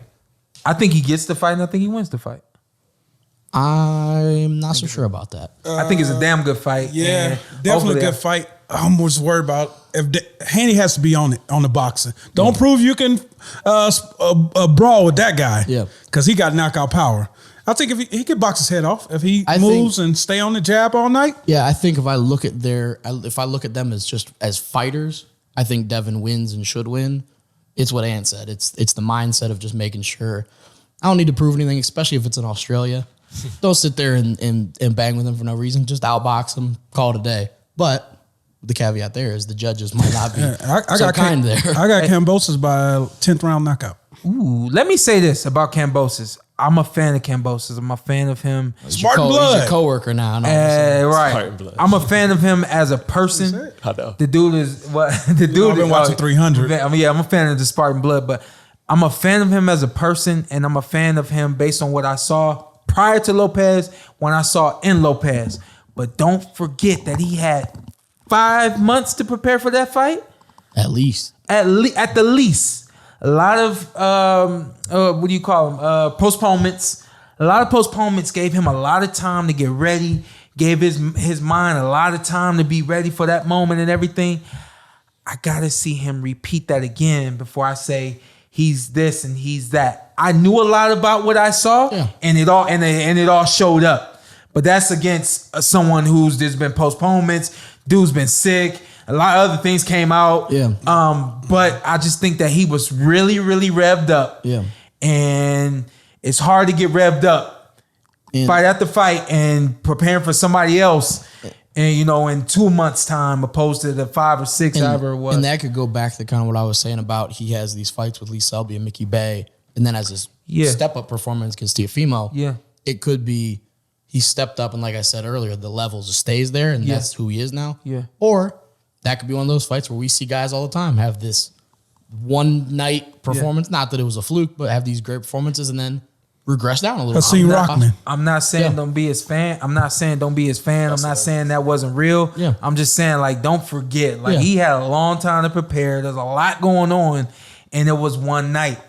I think he gets the fight, and I think he wins the fight. I'm not so sure about that. I think it's a damn good fight. Yeah, definitely a good fight. I'm just worried about if Haney has to be on the boxing. Don't prove you can brawl with that guy. Yeah, because he got knockout power. I think if he could box his head off if he moves and stay on the jab all night. Yeah, I think if I look at them as just as fighters, I think Devin wins and should win. It's what Ant said. It's the mindset of just making sure I don't need to prove anything, especially if it's in Australia. Don't sit there and bang with them for no reason. Just outbox them, call it a day. But the caveat there is the judges might not be so kind there. I got Kambosos by a 10th round knockout. Ooh, let me say this about Kambosos. I'm a fan of Kambosos. I'm a fan of him. Spartan blood. He's your coworker now. Right. I'm a fan of him as a person. I know. The dude is what the dude. I've been watching 300. I'm a fan of the Spartan blood, but I'm a fan of him as a person, and I'm a fan of him based on what I saw prior to Lopez, when I saw in Lopez. But don't forget that he had 5 months to prepare for that fight. At least. At the least. A lot of, what do you call them? Postponements. A lot of postponements gave him a lot of time to get ready, gave his mind a lot of time to be ready for that moment and everything. I got to see him repeat that again before I say he's this and he's that. I knew a lot about what I saw, and it all showed up. But that's against someone there's been postponements. Dude's been sick. A lot of other things came out. But I just think that he was really, really revved up. Yeah. And it's hard to get revved up. Fight after fight and preparing for somebody else. And, in 2 months' time, opposed to the 5 or 6, however it was. And that could go back to kind of what I was saying about he has these fights with Lee Selby and Mickey Bay. And then as his step-up performance against Teofimo, it could be he stepped up, and like I said earlier, the level just stays there, and that's who he is now. Yeah. Or that could be one of those fights where we see guys all the time have this one-night performance. Not that it was a fluke, but have these great performances, and then regress down a little. Hakeem Rockman. I'm not saying don't be his fan. I'm not saying don't be his fan. I'm not saying that wasn't real. Yeah. I'm just saying like don't forget. Like he had a long time to prepare. There's a lot going on, and it was one night.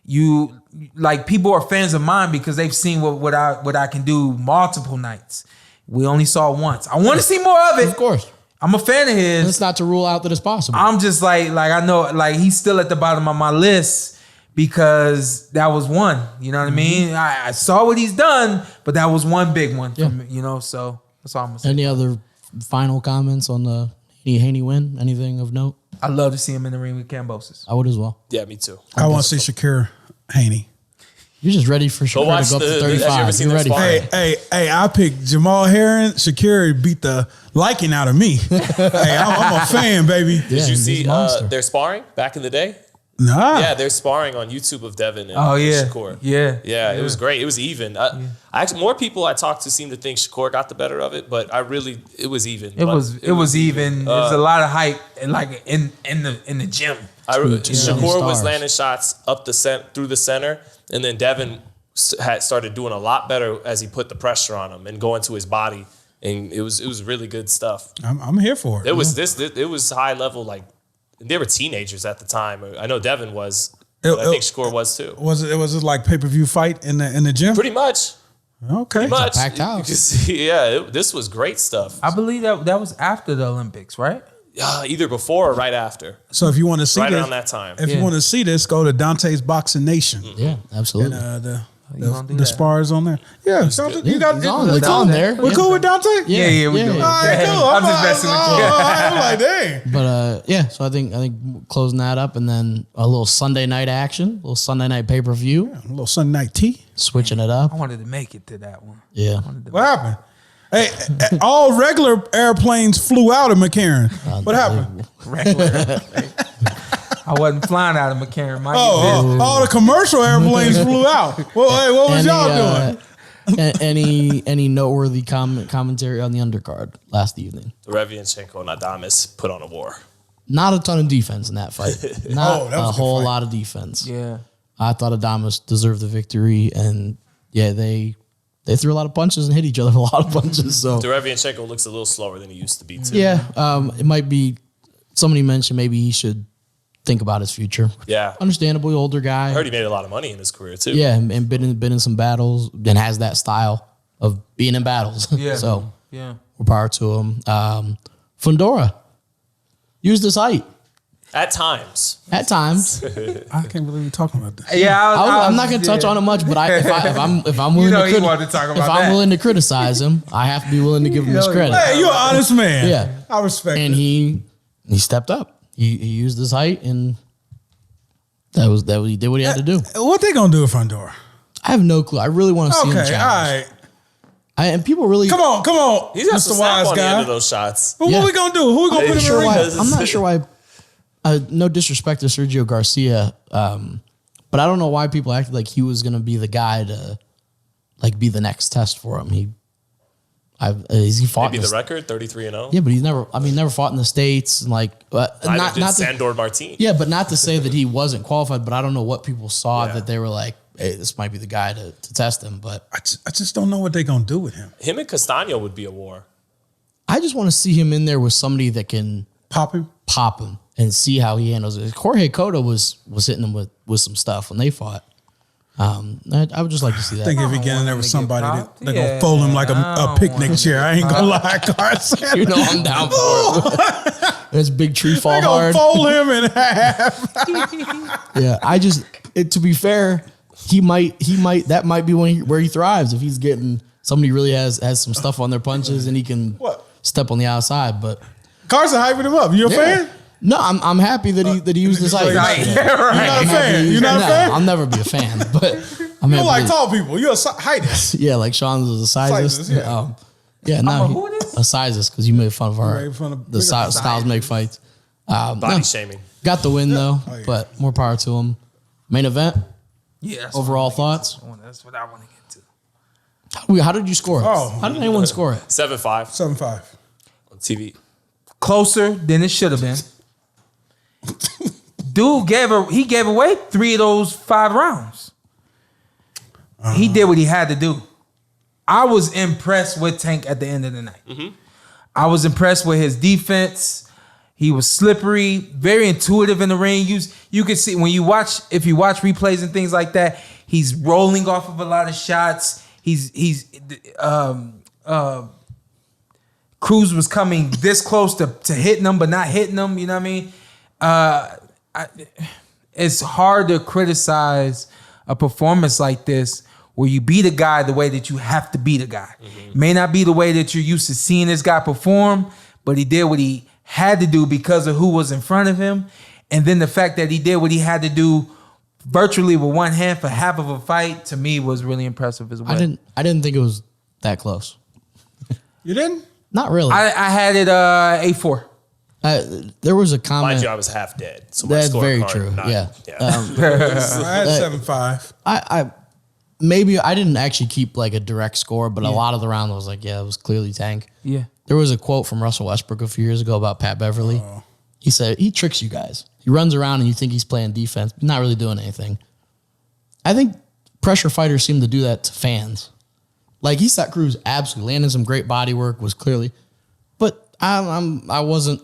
You like people are fans of mine because they've seen what I can do multiple nights. We only saw it once. I want to see more of it. Of course. I'm a fan of his. And it's not to rule out that it's possible. I'm just like I know like he's still at the bottom of my list. Because that was one, you know what I mean? I saw what he's done, but that was one big one for me, you know? So that's all I'm going to say. Any other final comments on the Haney win? Anything of note? I'd love to see him in the ring with Kambosos. I would as well. Yeah, me too. I want to see Shakur Haney. You're just ready for Shakur watch to go up to have you ever 35. seen You're their ready. sparring? Hey, I picked Jamal Herron. Shakira beat the liking out of me. Hey, I'm a fan, baby. Did you he's see a monster. their sparring back in the day? Nah. Yeah, they're sparring on YouTube of Devin and Shakur. Yeah. It was great. It was even. Actually, more people I talked to seem to think Shakur got the better of it, but it was even. It was even. There's a lot of hype and like in the gym. Shakur was landing shots up through the center, and then Devin had started doing a lot better as he put the pressure on him and going to his body, and it was really good stuff. I'm here for it. It was high level. Like they were teenagers at the time. I know Devin was. I think Shakur was too. Was it like pay-per-view fight in the gym? Pretty much. Okay. Pretty much. packed house. You can see, this was great stuff. I believe that was after the Olympics, right? Either before or right after. So if you want to see Right this, around that time. if you want to see this, go to Dante's Boxing Nation. Yeah, absolutely. And gonna do the that? spars on there. Yeah, Dante, you got He's on, it's on there. We're cool with Dante? Yeah, we yeah, do. yeah. All right, cool. I'm just messing with you. I'm like, dang. But so I think closing that up and then a little Sunday night action, a little Sunday night pay-per-view, A little Sunday night tea. switching it up. I wanted to make it to that one. Yeah. What happened? Hey, all regular airplanes flew out of McCarran. What happened? I wasn't flying out of McCarran. All the commercial airplanes flew out. Well, hey, what was y'all doing? Any noteworthy commentary on the undercard last evening? Revianchenko and Adames put on a war. Not a ton of defense in that fight. Not that was a a good whole fight. lot of defense. Yeah. I thought Adames deserved the victory, and they threw a lot of punches and hit each other with a lot of punches. So Derevianchenko looks a little slower than he used to be too. yeah, it might be. Somebody mentioned maybe he should think about his future. Yeah. Understandably, older guy. I heard he made a lot of money in his career too. Yeah, and been in some battles and has that style of being in battles. Yeah. So Yeah. more power to him. Fundora used his height At times. at times. I can't believe you're talking about this. Yeah, I'm not gonna touch on it much, but if I'm willing You know to he wanted to talk about if I'm that. willing to criticize him, I have to be willing to give him his credit. Hey, you're an honest man. Yeah. I respect And it. he stepped up. He used his height, and that was he did what he had to do. What they gonna do with Fundora? I have no clue. I really want to see him Okay, all challenge. right. And people really Come on, He's got some Mr. snap Wise on the end guy. of those shots. Well, Yeah. what we gonna do? Who we gonna put in the ring? I'm not sure why. No disrespect to Sergio Garcia, but I don't know why people acted like he was going to be the guy to be the next test for him. He fought Maybe in the record, 33-0. Yeah, but he's never fought in the States and Neither did not Sandor Martin. yeah, but not to say that he wasn't qualified. But I don't know what people saw Yeah. that they were like, hey, this might be the guy to test him. But I just don't know what they gonna do with him. Him and Castano would be a war. I just want to see him in there with somebody that can Pop him. pop him and see how he handles it. Jorge Cotto was hitting him with some stuff when they fought. I would just like to see I that. think if he get in there him with to get somebody, popped. they're Yeah. gonna fold him like I a don't picnic want chair. I ain't gonna lie, Carson. You know I'm down for it. There's big tree fall They're gonna hard. fold him in half. Yeah, to be fair, he might that might be where he thrives if he's getting somebody really has some stuff on their punches and he can What? step on the outside. But Carson hyping him up. You a fan? no, I'm happy that he used his height. Right. Yeah, You're right. not a fan. You're not a No, fan. I'll never be a fan, but I'm You don't happy like that- tall people. You're a heightist. Yeah, like Sean was a sizist. Sizist, yeah. Yeah, no, a who it is? a sizist because you made fun of our made fun of the bigger styles make fights. Body No, shaming. got the win though, Oh, yeah. but more power to him. Main event. Yeah. that's Overall what I wanna thoughts? get to. That's what I want to get to. How did you score it? Oh. How did anyone score it? 7-5 7-5. on TV. Closer than it should have been. Dude gave away 3 of those 5 rounds. he did what he had to do. I was impressed with Tank at the end of the night. Mm-hmm. I was impressed with his defense. He was slippery, very intuitive in the ring. You could see when if you watch replays and things like that, he's rolling off of a lot of shots. Cruz was coming this close to hitting him, but not hitting him. You know what I mean? It's hard to criticize a performance like this where you beat a guy the way that you have to beat a guy. Mm-hmm. May not be the way that you're used to seeing this guy perform, but he did what he had to do because of who was in front of him. And then the fact that he did what he had to do virtually with one hand for half of a fight, to me, was really impressive as well. I didn't think it was that close. You didn't? Not really. I had it 8-4. There was a comment. Mind you, I was half dead. So my That's very scorecard, true. Yeah. I had 7-5. I maybe I didn't actually keep like a direct score, but a lot of the round I was like, yeah, it was clearly Tank. Yeah. There was a quote from Russell Westbrook a few years ago about Pat Beverly. He said he tricks you guys. He runs around and you think he's playing defense, but not really doing anything. I think pressure fighters seem to do that to fans. Like Isaac Cruz absolutely landed some great body work, was clearly, but I wasn't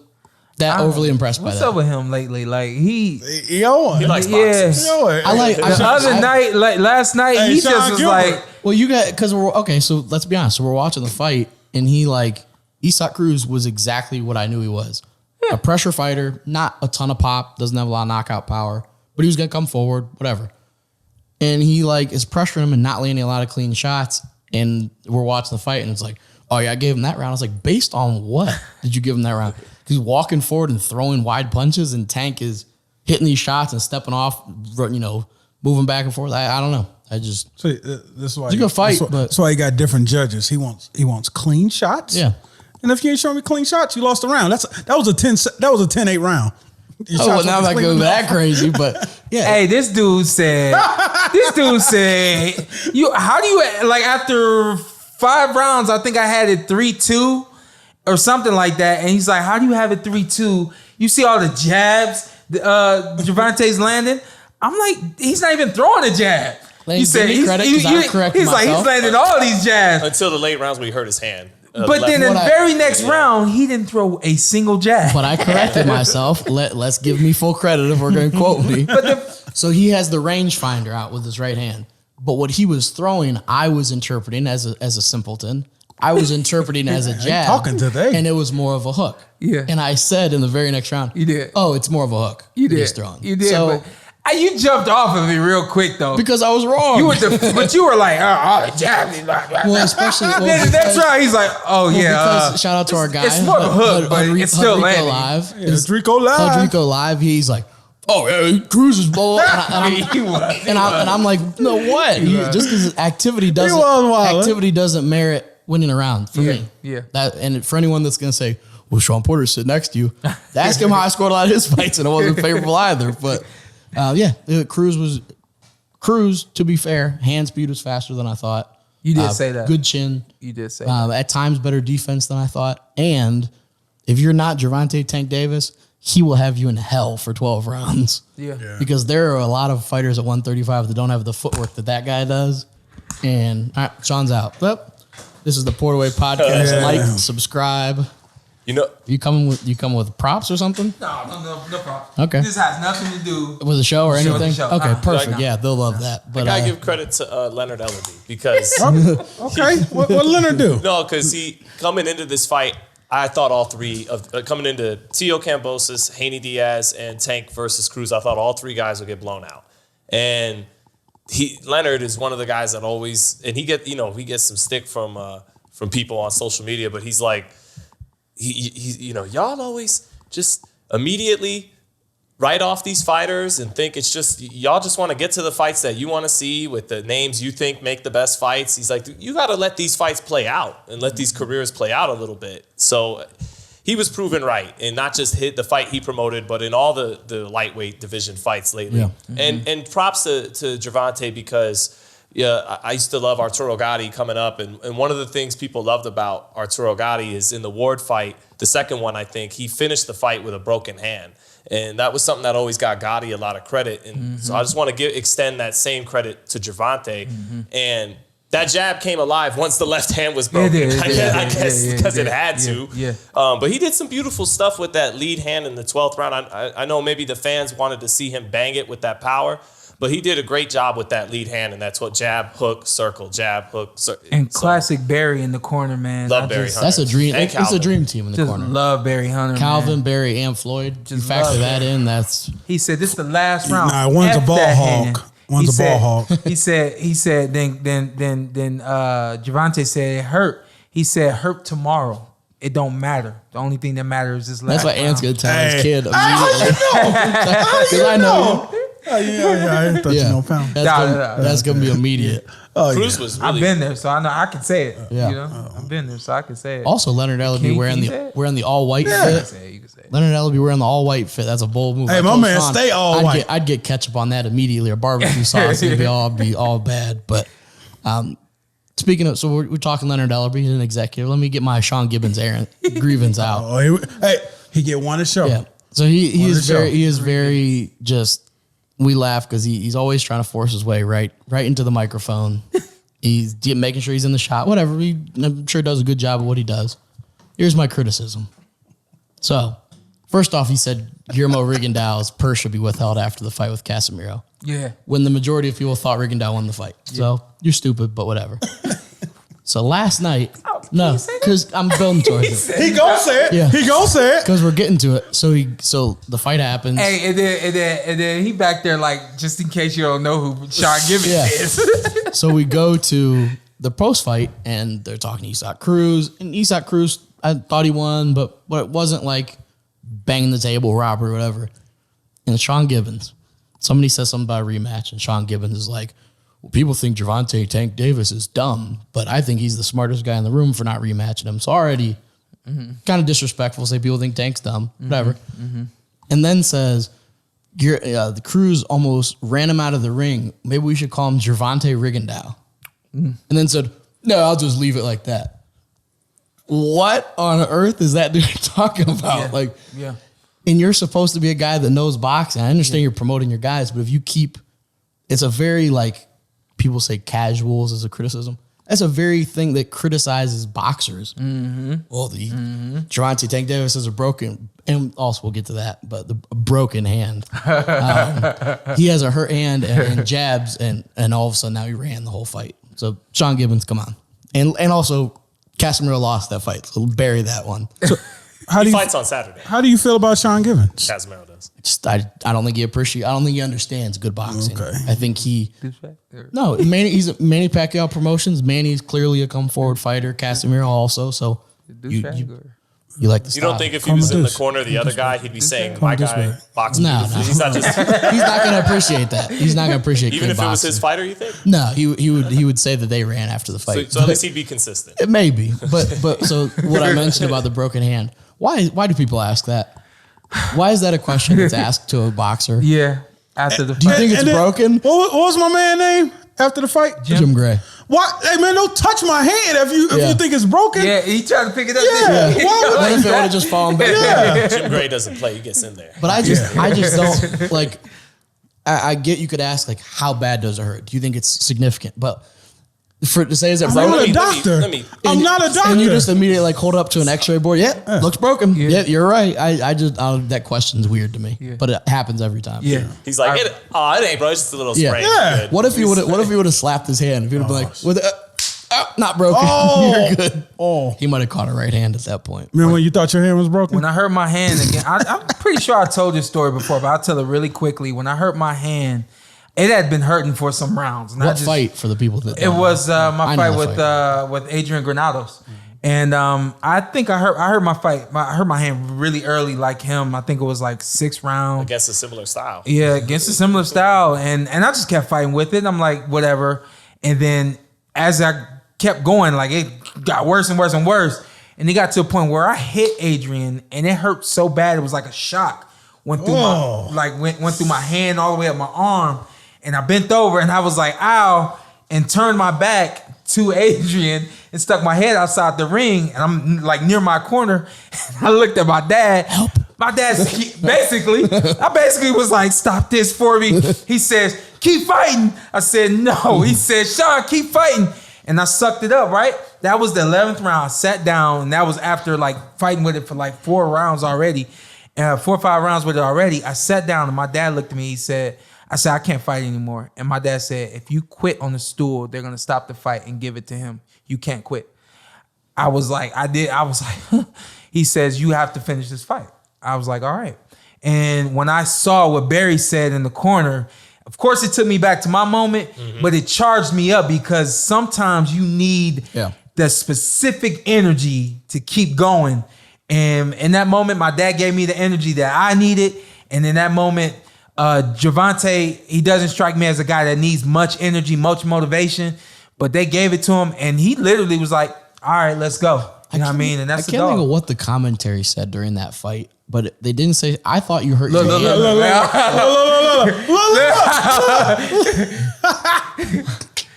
that overly impressed by that. What's up with him lately? Like he likes boxing. Last night Hey, he Shawn just was Gilbert. like, Well, you got because we're okay. So let's be honest. So we're watching the fight, and Isaac Cruz was exactly what I knew he was. A pressure fighter, not a ton of pop, doesn't have a lot of knockout power, but he was gonna come forward, whatever. And he is pressuring him and not landing a lot of clean shots. And we're watching the fight, and it's like, oh yeah, I gave him that round. I was like, based on what did you give him that round? He's walking forward and throwing wide punches, and Tank is hitting these shots and stepping off, moving back and forth. I don't know. This is why it's a good fight, that's why you got different judges. He wants clean shots. Yeah. And if you ain't showing me clean shots, you lost the round. That was a 10-8 round. Your Oh, well, shots now I'm wasn't not clean going enough. that crazy, but yeah. hey, this dude said, how do you, after 5 rounds, I think I had it 3-2 or something like that. And he's like, how do you have it 3-2? You see all the jabs Gervonta's landing? I'm like, he's not even throwing a jab. You said he's like, he's landing all these jabs. Until the late rounds when he hurt his hand. But then in the very next round, he didn't throw a single jab. But I corrected myself. Let's give me full credit if we're going to quote me. So he has the rangefinder out with his right hand. But what he was throwing, I was interpreting as a simpleton. I was interpreting as a jab. Talking today. And it was more of a hook. Yeah. And I said in the very next round, you did. Oh, it's more of a hook. You did. He's throwing. You did. So, but you jumped off of it real quick though. because I was wrong. But you were like, the jab. Well, especially Then the next round, he's like, because shout out to our guy. It's more of a hook, but it's still landing. Live. It's Drico Live. Hodrico Live. He's like, oh yeah, Cruz is ball. And I'm like, no, what? Just because activity doesn't merit winning a round for me. Yeah. And for anyone that's gonna say, well, Shawn Porter sit next to you, ask him how I scored a lot of his fights, and it wasn't favorable either. But Cruz. To be fair, hand speed was faster than I thought. You did say that. Good chin. You did say that. At times, better defense than I thought. And if you're not Gervonta Tank Davis, he will have you in hell for 12 rounds. Yeah. Because there are a lot of fighters at 135 that don't have the footwork that guy does. And all right, Sean's out. Well, this is the Portaway Podcast. Yeah. Like, subscribe. You coming with props or something? No problem. Okay. This has nothing to do With a show or Show, anything? the show. Okay, perfect. Like, Yeah, they'll love that. But I gotta give credit to Leonard Ellerbe because Okay. What Leonard do? no, because he coming into this fight, I thought all three of coming into Teo Kambosos, Haney Diaz, and Tank versus Cruz. I thought all 3 guys would get blown out, and Leonard is one of the guys that always, and he gets some stick from people on social media, but he's like, y'all always just immediately write off these fighters and think it's just, y'all just want to get to the fights that you want to see with the names you think make the best fights. He's like, you got to let these fights play out and let these careers play out a little bit. So he was proven right, and not just hit the fight he promoted, but in all the lightweight division fights lately. Yeah. And props to Gervonta because I used to love Arturo Gatti coming up, and one of the things people loved about Arturo Gatti is in the Ward fight, the second one, I think, he finished the fight with a broken hand. And that was something that always got Gotti a lot of credit. And so I just want to extend that same credit to Gervonta. And that jab came alive once the left hand was broken. I guess because it had to. But he did some beautiful stuff with that lead hand in the 12th round. I know maybe the fans wanted to see him bang it with that power, but he did a great job with that lead hand, and that's what jab, hook, circle, jab, hook, circle. And classic Barry in the corner, man. Love Barry Hunter. That's a dream. And It's a Calvin. dream team in the Just corner. love Barry Hunter. Calvin, man. Barry, and Floyd. Just you factor love that in. That's He said this is the last round. Nah, one's a F ball that hog. hand. One's a ball hog. He said then Gervonta said it hurt. He said hurt tomorrow. It don't matter. The only thing that matters is last that's what Ant's round. gonna tell his kid How you immediately. know? Because I know. Oh, yeah, I ain't thought you know pound. That's gonna be immediate. Oh, Cruz yeah. was I've really been there, so I know I can say it. Yeah. You know, I've been there, so I can say it. Also, Leonard Ellerbe Can wearing you the say it? wearing the all white you can fit. say it. You can say it. Leonard Ellerbe wearing the all white fit. That's a bold move. Hey, I my told man, Shawn, stay all white. I'd get ketchup on that immediately, or barbecue sauce. It'd be all bad. But speaking of, so we're talking Leonard Ellerbe. He's an executive. Let me get my Sean Gibbons grievance out. Oh, he get one to show. Yeah. So he On is the show. very just. We laugh because he's always trying to force his way right into the microphone. He's making sure he's in the shot. Whatever. I'm sure does a good job of what he does. Here's my criticism. So, first off, he said Guillermo Rigondeaux's purse should be withheld after the fight with Casemiro. Yeah. When the majority of people thought Rigondeaux won the fight. So, you're stupid, but whatever. So, last night, no, because I'm building towards it. He gon' say it. Yeah. He gon' say it. Because we're getting to it. So the fight happens. Hey, and then he back there like, just in case you don't know who Sean Gibbons Yeah. is. So we go to the post fight, and they're talking to Isaac Cruz. And Isaac Cruz, I thought he won, but it wasn't like banging the table, robbery, whatever. And Sean Gibbons, somebody says something about a rematch, and Sean Gibbons is like, well, people think Gervonta Tank Davis is dumb, but I think he's the smartest guy in the room for not rematching him. So already kind of disrespectful, say people think Tank's dumb, whatever. And then says, the Cruz almost ran him out of the ring. Maybe we should call him Gervonta Rigondeaux. And then said, no, I'll just leave it like that. What on earth is that dude talking about? Yeah. And you're supposed to be a guy that knows boxing. I understand you're promoting your guys, but if you keep, it's a very people say casuals as a criticism. That's a very thing that criticizes boxers. Well, the Gervonta Tank Davis has a broken, and also we'll get to that, but the broken hand. He has a hurt hand and jabs, and all of a sudden now he ran the whole fight. So Sean Gibbons, come on, and also Casemiro lost that fight, so bury that one. So How do he you fights on Saturday. How do you feel about Sean Gibbons? Casemiro does. I don't think he appreciates. I don't think he understands good boxing. Okay. I think he's a Manny Pacquiao Promotions. Manny's clearly a come forward fighter. Casemiro also. So you like the style. You don't think if he was in the corner, the other guy, he'd be saying, "My guy boxing." No. He's not just. He's not going to appreciate that. He's not going to appreciate Even good if it was boxing. his fighter, you think? No, he would say that they ran after the fight. So at least he'd be consistent. It may be, but so what I mentioned about the broken hand. Why do people ask that? Why is that a question that's asked to a boxer? Yeah. After the Do you fight. think it's And then- broken? What was my man name after the fight? Jim Gray. What? Hey man, don't touch my hand if you Yeah. think it's broken. Yeah, he tried to pick it up. Yeah. didn't he? Why would What if it would have just fallen back? Yeah. Jim Gray doesn't play; he gets in there. But I just don't like. I get you could ask like how bad does it hurt? Do you think it's significant? But for to say is it I'm broken? not a let me- doctor. let me- I'm not a doctor. And you just immediately like hold it up to an X-ray board. Yeah, looks broken. Yeah, you're right. That question's weird to me, but it happens every time. Yeah. He's like, it ain't, bro. It's just a little Yeah. sprain. Yeah. Good. What if he would have slapped his hand? If he would have been like, with not broken. Oh. You're good. Oh. He might have caught a right hand at that point. Remember when you thought your hand was broken? When I hurt my hand again, I'm pretty sure I told this story before, but I'll tell it really quickly. When I hurt my hand, it had been hurting for some rounds. And What fight for the people that It don't was know? my I know fight the with Adrian Granados. And I think I hurt my hand really early like him. I think it was like 6th round. Against a similar style. Yeah, against a similar style. And I just kept fighting with it. I'm like, whatever. And then as I kept going, like it got worse and worse and worse. And it got to a point where I hit Adrian and it hurt so bad it was like a shock. Went through went through my hand all the way up my arm. And I bent over and I was like, ow, and turned my back to Adrian and stuck my head outside the ring. And I'm like near my corner. And I looked at my dad. My dad I basically was like, stop this for me. He says, keep fighting. I said, no. He said, Shawn, keep fighting. And I sucked it up, right? That was the 11th round. I sat down, and that was after like fighting with it for like 4 rounds already. 4 or 5 rounds with it already. I sat down, and my dad looked at me. I said, I can't fight anymore. And my dad said, if you quit on the stool, they're going to stop the fight and give it to him. You can't quit. I was like, he says, you have to finish this fight. I was like, all right. And when I saw what Barry said in the corner, of course it took me back to my moment, but it charged me up because sometimes you need the specific energy to keep going. And in that moment, my dad gave me the energy that I needed. And in that moment, Gervonta, he doesn't strike me as a guy that needs much energy, much motivation, but they gave it to him. And he literally was like, all right, let's go. You know what I mean? And that's I can't think of what the commentary said during that fight, but they didn't say. I thought you hurt your hand.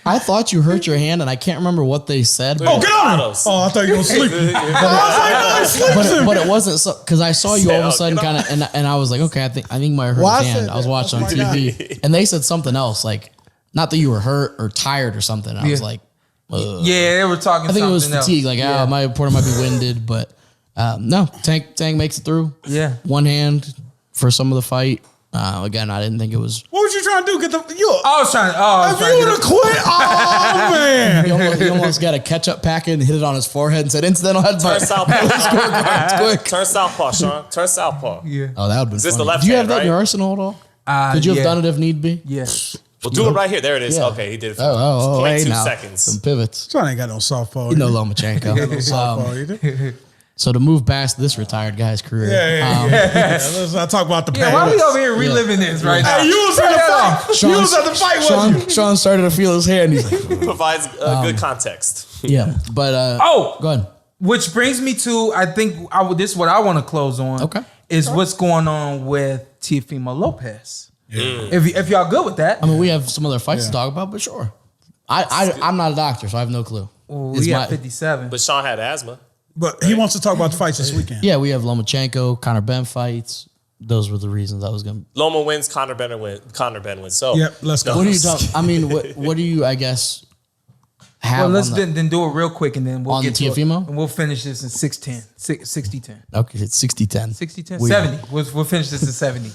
I thought you hurt your hand, and I can't remember what they said. Oh, get on him! Oh, I thought you were going to sleep. But it wasn't so because I saw you all of a sudden kind of, and I was like, okay, I think I might hurt his hand. I was watching on TV, and they said something else, like not that you were hurt or tired or something. I was like. Yeah, they were talking. I think it was fatigue. Else. Like, my Porter might be winded, but no, Tank makes it through. Yeah, one hand for some of the fight. Again, I didn't think it was. What was you trying to do? I was trying. If you would have quit, oh man! He almost got a ketchup packet and hit it on his forehead and said, "Incidental headbutt." Turn southpaw. Turn southpaw, Shawn. Turn southpaw. Yeah. Oh, that would be. Is this funny. the left Do you hand, have that in right? your arsenal at all? Could you have done it if need be? Yes. Well, do it right here. There it is. Yeah. Okay, he did it for hey, 0.2 now. seconds. Some pivots. Son ain't got no softball. You know Lomachenko. Softball either. So to move past this retired guy's career, Let's not talk about the past. Yeah, why are we over here reliving this right now? Hey, you was in the fight. You was at the fight, wasn't you? Sean started to feel his hand. He's like, Provides good context. yeah, but go ahead. Which brings me to, I think this is what I want to close on. Okay, is what's going on with Teofimo Lopez. Yeah. If y'all good with that, I mean, we have some other fights to talk about, but sure. I'm not a doctor, so I have no clue. We got 57. But Shawn had asthma. But he wants to talk about the fights this weekend. Yeah, we have Lomachenko, Conor Benn fights. Those were the reasons I was going to. Loma wins, Conor Benn wins. So, yep, let's go. What do you talk? I mean, what do you, I guess, have Well, let's on the, then do it real quick, and then we'll on get to it, Teofimo? and we'll finish this in 60-10. Okay, it's 60-10. 60-10? We- 70. We'll finish this in 70.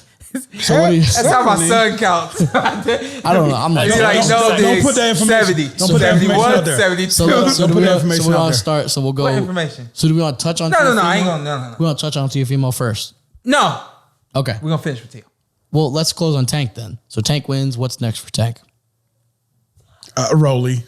So what do you? That's how my son counts. I don't know. I'm like, He's like, no, don't put that information. 70. Don't put that information 71, out there. 72. so Don't put that information so we out want there. to start. So we'll go. What information? So do we want to touch on? No, Teofimo? I ain't gonna. No. We want to touch on Teofimo first. No, Okay. we're gonna finish with Teo. Well, let's close on Tank then. So Tank wins. What's next for Tank? Rolly.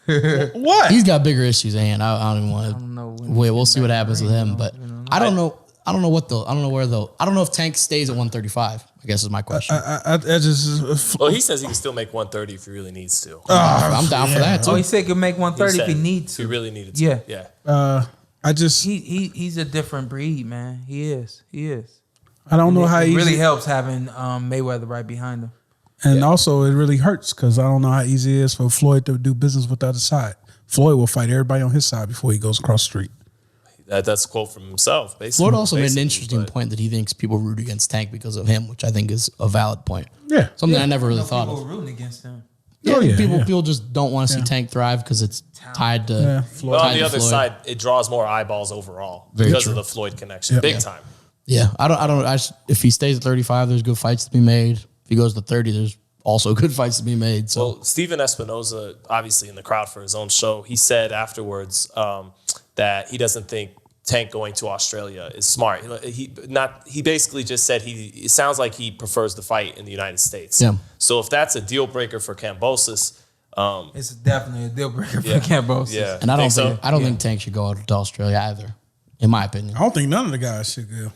What? He's got bigger issues at hand. I don't even want to. know when Wait, he's we'll see what back happens with him. But I don't know. I don't know what though. I don't know where though. I don't know if Tank stays at 135. I guess is my question. I just well, he says he can still make 130 if he really needs to. I'm down for that too. Oh, he said he could make 130 if he said needs If he to. really needed to. Yeah. I just He's a different breed, man. He is. I don't know how It easy. really helps having Mayweather right behind him. And also, it really hurts because I don't know how easy it is for Floyd to do business with the other side. Floyd will fight everybody on his side before he goes across the street. That's a quote from himself, basically. Floyd also made an Basically, interesting but- point that he thinks people root against Tank because of him, which I think is a valid point. Yeah. Something I never really No thought people of. rooting against him. Yeah, Oh, yeah, people yeah. people just don't want to see Tank thrive because it's tied to But on tied the to other Floyd. side, it draws more eyeballs overall Very because true. of the Floyd connection, Yep. big Yeah. time. Yeah, if he stays at 35, there's good fights to be made. If he goes to 30, there's also good fights to be made. So Well, Steven Espinoza, obviously in the crowd for his own show, he said afterwards that he doesn't think Tank going to Australia is smart. He basically just said it sounds like he prefers the fight in the United States. Yeah. So if that's a deal breaker for Kambosos, It's definitely a deal breaker for Yeah. Kambosos. yeah, and I don't think think Tank should go out to Australia either, in my opinion. I don't think none of the guys should go.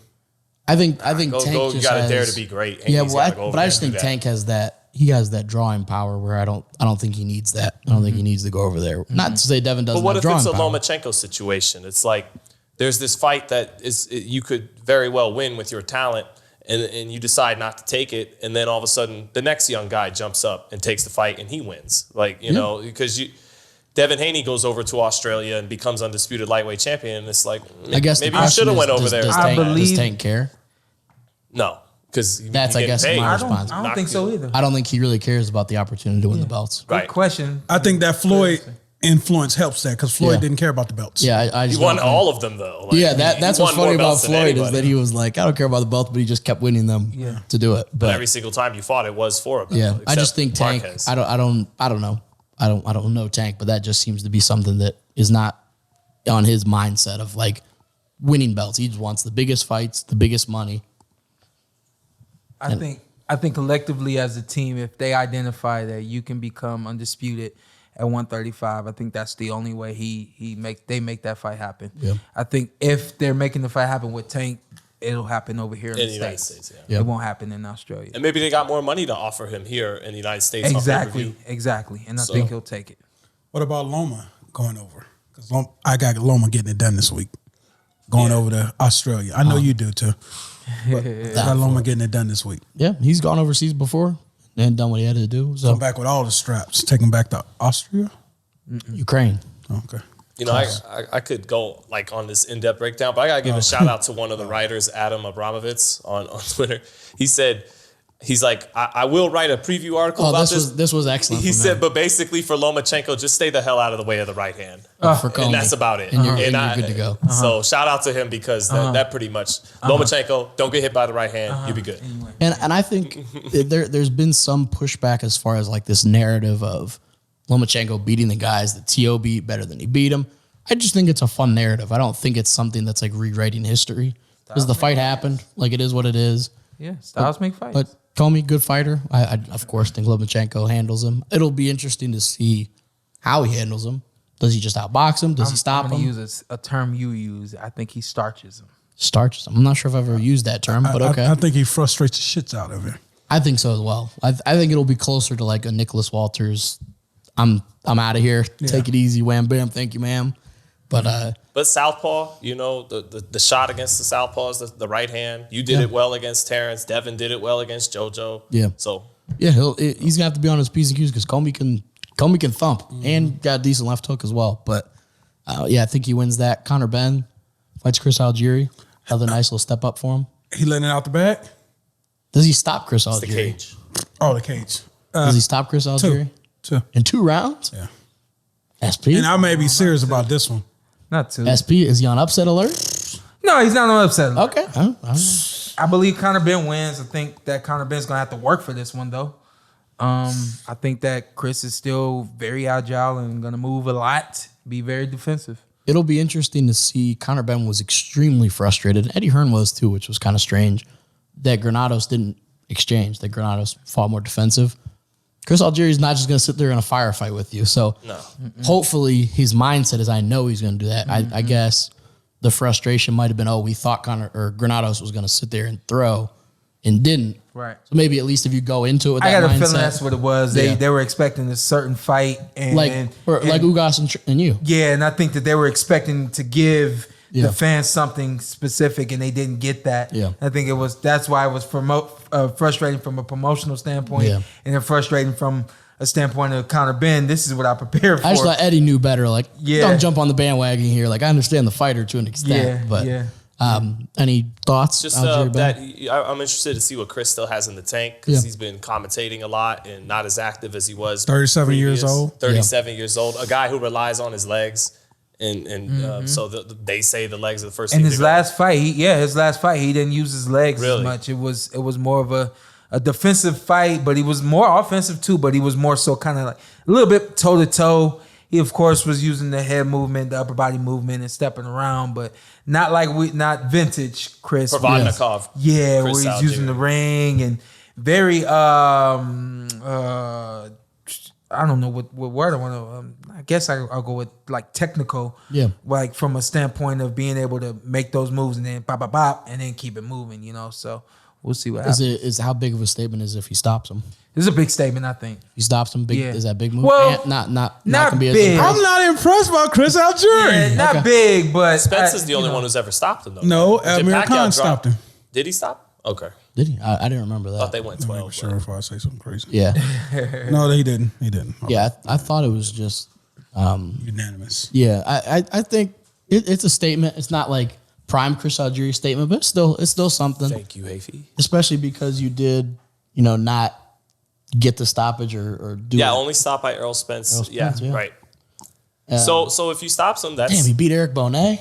I think Go, Tank you just got to has, dare to be great. and Yeah, he's well, gotta go over but I there just and think do that. Tank has that. He has that drawing power where I don't think he needs that. I don't think he needs to go over there. Not to say Devin doesn't But what have if it's drawing a power. Lomachenko situation? It's like there's this fight that you could very well win with your talent, and you decide not to take it, and then all of a sudden the next young guy jumps up and takes the fight and he wins. Like you know, because Devin Haney goes over to Australia and becomes undisputed lightweight champion. And it's like, I guess maybe you should have went over there. Does Tank care? No, because That's, I guess, my response. I don't think so either. I don't think he really cares about the opportunity to win the belts. Right. Good question. I think that Floyd influence helps that because Floyd Yeah. didn't care about the belts. Yeah, I He just won don't think- all of them though. Like, Yeah, that's he what's won more funny about belts than Floyd is anybody. that he was like, I don't care about the belt, but he just kept winning them to do it. But every single time you fought, it was for a belt. Yeah, I just except think Tank. Marquez. I don't know. I don't know Tank, but that just seems to be something that is not on his mindset of like winning belts. He just wants the biggest fights, the biggest money. I think collectively as a team, if they identify that you can become undisputed at 135, I think that's the only way they make that fight happen. Yeah. I think if they're making the fight happen with Tank, it'll happen over here in the United States. States. Yeah. It won't happen in Australia. And maybe they got more money to offer him here in the United States. on Exactly. pay-per-view. And I So- think he'll take it. What about Loma going over? Because I got Loma getting it done this week. Going over to Australia. I know you do too. But I got Loma getting it done this week. Yeah, he's gone overseas before and done what he had to do. So Come back with all the straps. Take him back to Austria. Ukraine. Okay. You know, I could go like on this in-depth breakdown, but I gotta give a shout out to one of the writers, Adam Abramovitz on Twitter. He said, he's like, I will write a preview article Oh, about this was excellent. He from said, him. but basically for Lomachenko, just stay the hell out of the way of the right hand. For Commey. And that's about it. And you're good to go. So shout out to him because that pretty much, Lomachenko, don't get hit by the right hand, you'll be good. And I think there's been some pushback as far as like this narrative of Lomachenko beating the guys that T.O. beat better than he beat him. I just think it's a fun narrative. I don't think it's something that's like rewriting history because the fight happened. Like it is what it is. Yeah, styles make fights. But Commey, good fighter. I of course think Lomachenko handles him. It'll be interesting to see how he handles him. Does he just outbox him? Does he stop I'm him? going to use a term you use. I think he starches him. Starches him. I'm not sure if I've ever used that term, but okay. I think he frustrates the shits out of him. I think so as well. I think it'll be closer to like a Nicholas Walters. I'm out of here. Take it easy, wham bam. Thank you, ma'am. But southpaw, you know, the shot against the southpaws, the right hand. You did it well against Terrence. Devin did it well against JoJo. Yeah. So yeah, he's gonna have to be on his P's and Q's because Commey can thump and got a decent left hook as well. But I think he wins that. Conor Benn fights Chris Algieri. Another nice little step up for him. He letting it out the bag? Does he stop Chris Algieri? it's the cage. Oh, the cage. Does he stop Chris Algieri? Two. In 2 rounds? Yeah. SP? And I may be serious about this one. Not too. SP, is he on upset alert? No, he's not on upset. Okay. I don't know. I believe Conor Benn wins. I think that Conor Benn's going to have to work for this one, though. I think that Chris is still very agile and going to move a lot, be very defensive. It'll be interesting to see. Conor Benn was extremely frustrated. Eddie Hearn was too, which was kind of strange. That Granados didn't exchange. That Granados fought more defensive. Chris Algieri's not just going to sit there in a firefight with you. So hopefully his mindset is, I know he's going to do that. I guess the frustration might have been, we thought Granados was going to sit there and throw and didn't. Right. So maybe at least if you go into it with that I got a mindset, feeling that's what it was. They were expecting a certain fight. And, like Ugas and you. Yeah, and I think that they were expecting to give the fans something specific, and they didn't get that. Yeah. I think that's why it was frustrating from a promotional standpoint, and then frustrating from a standpoint of Conor Benn. This is what I prepared for. I just thought Eddie knew better. Like, don't jump on the bandwagon here. Like, I understand the fighter to an extent, but any thoughts? Just Algieri that Benn? I'm interested to see what Chris still has in the tank because he's been commentating a lot and not as active as he was. 37 years previous. old. 37 years old. A guy who relies on his legs. And so they say the legs are the first thing. In his last fight, he didn't use his legs as much. It was more of a defensive fight, but he was more offensive too. But he was more so kind of like a little bit toe to toe. He of course was using the head movement, the upper body movement, and stepping around, but not not vintage Chris. Provodnikov. Yeah, Chris where he's Algieri. using the ring and very I don't know what word I want to. I guess I'll go with like technical. Yeah. Like from a standpoint of being able to make those moves and then bop bop bop and then keep it moving. So we'll see what happens. Is how big of a statement is if he stops him? This is a big statement, I think. He stops him. Big is that big move? Well, not not gonna be big. As I'm not impressed by Chris Algieri. Yeah, not big, but Spence is the only one who's ever stopped him though. No, Did Amir Pacquiao Khan drop- stopped him. Did he stop? Okay. Did he? I didn't remember that. I thought they went I'm 12. sure if I say something crazy. Yeah, No, he didn't. He didn't. yeah. I thought it was just Unanimous. Yeah, I think it's a statement. It's not like prime Chris Algieri statement, but it's still something. Thank you, Hafey. Especially because you did, not get the stoppage or do. Yeah, it. only stopped by Earl Spence. Earl Spence, yeah. Right. So if you stops him, that's Damn, he beat Eric Bonet.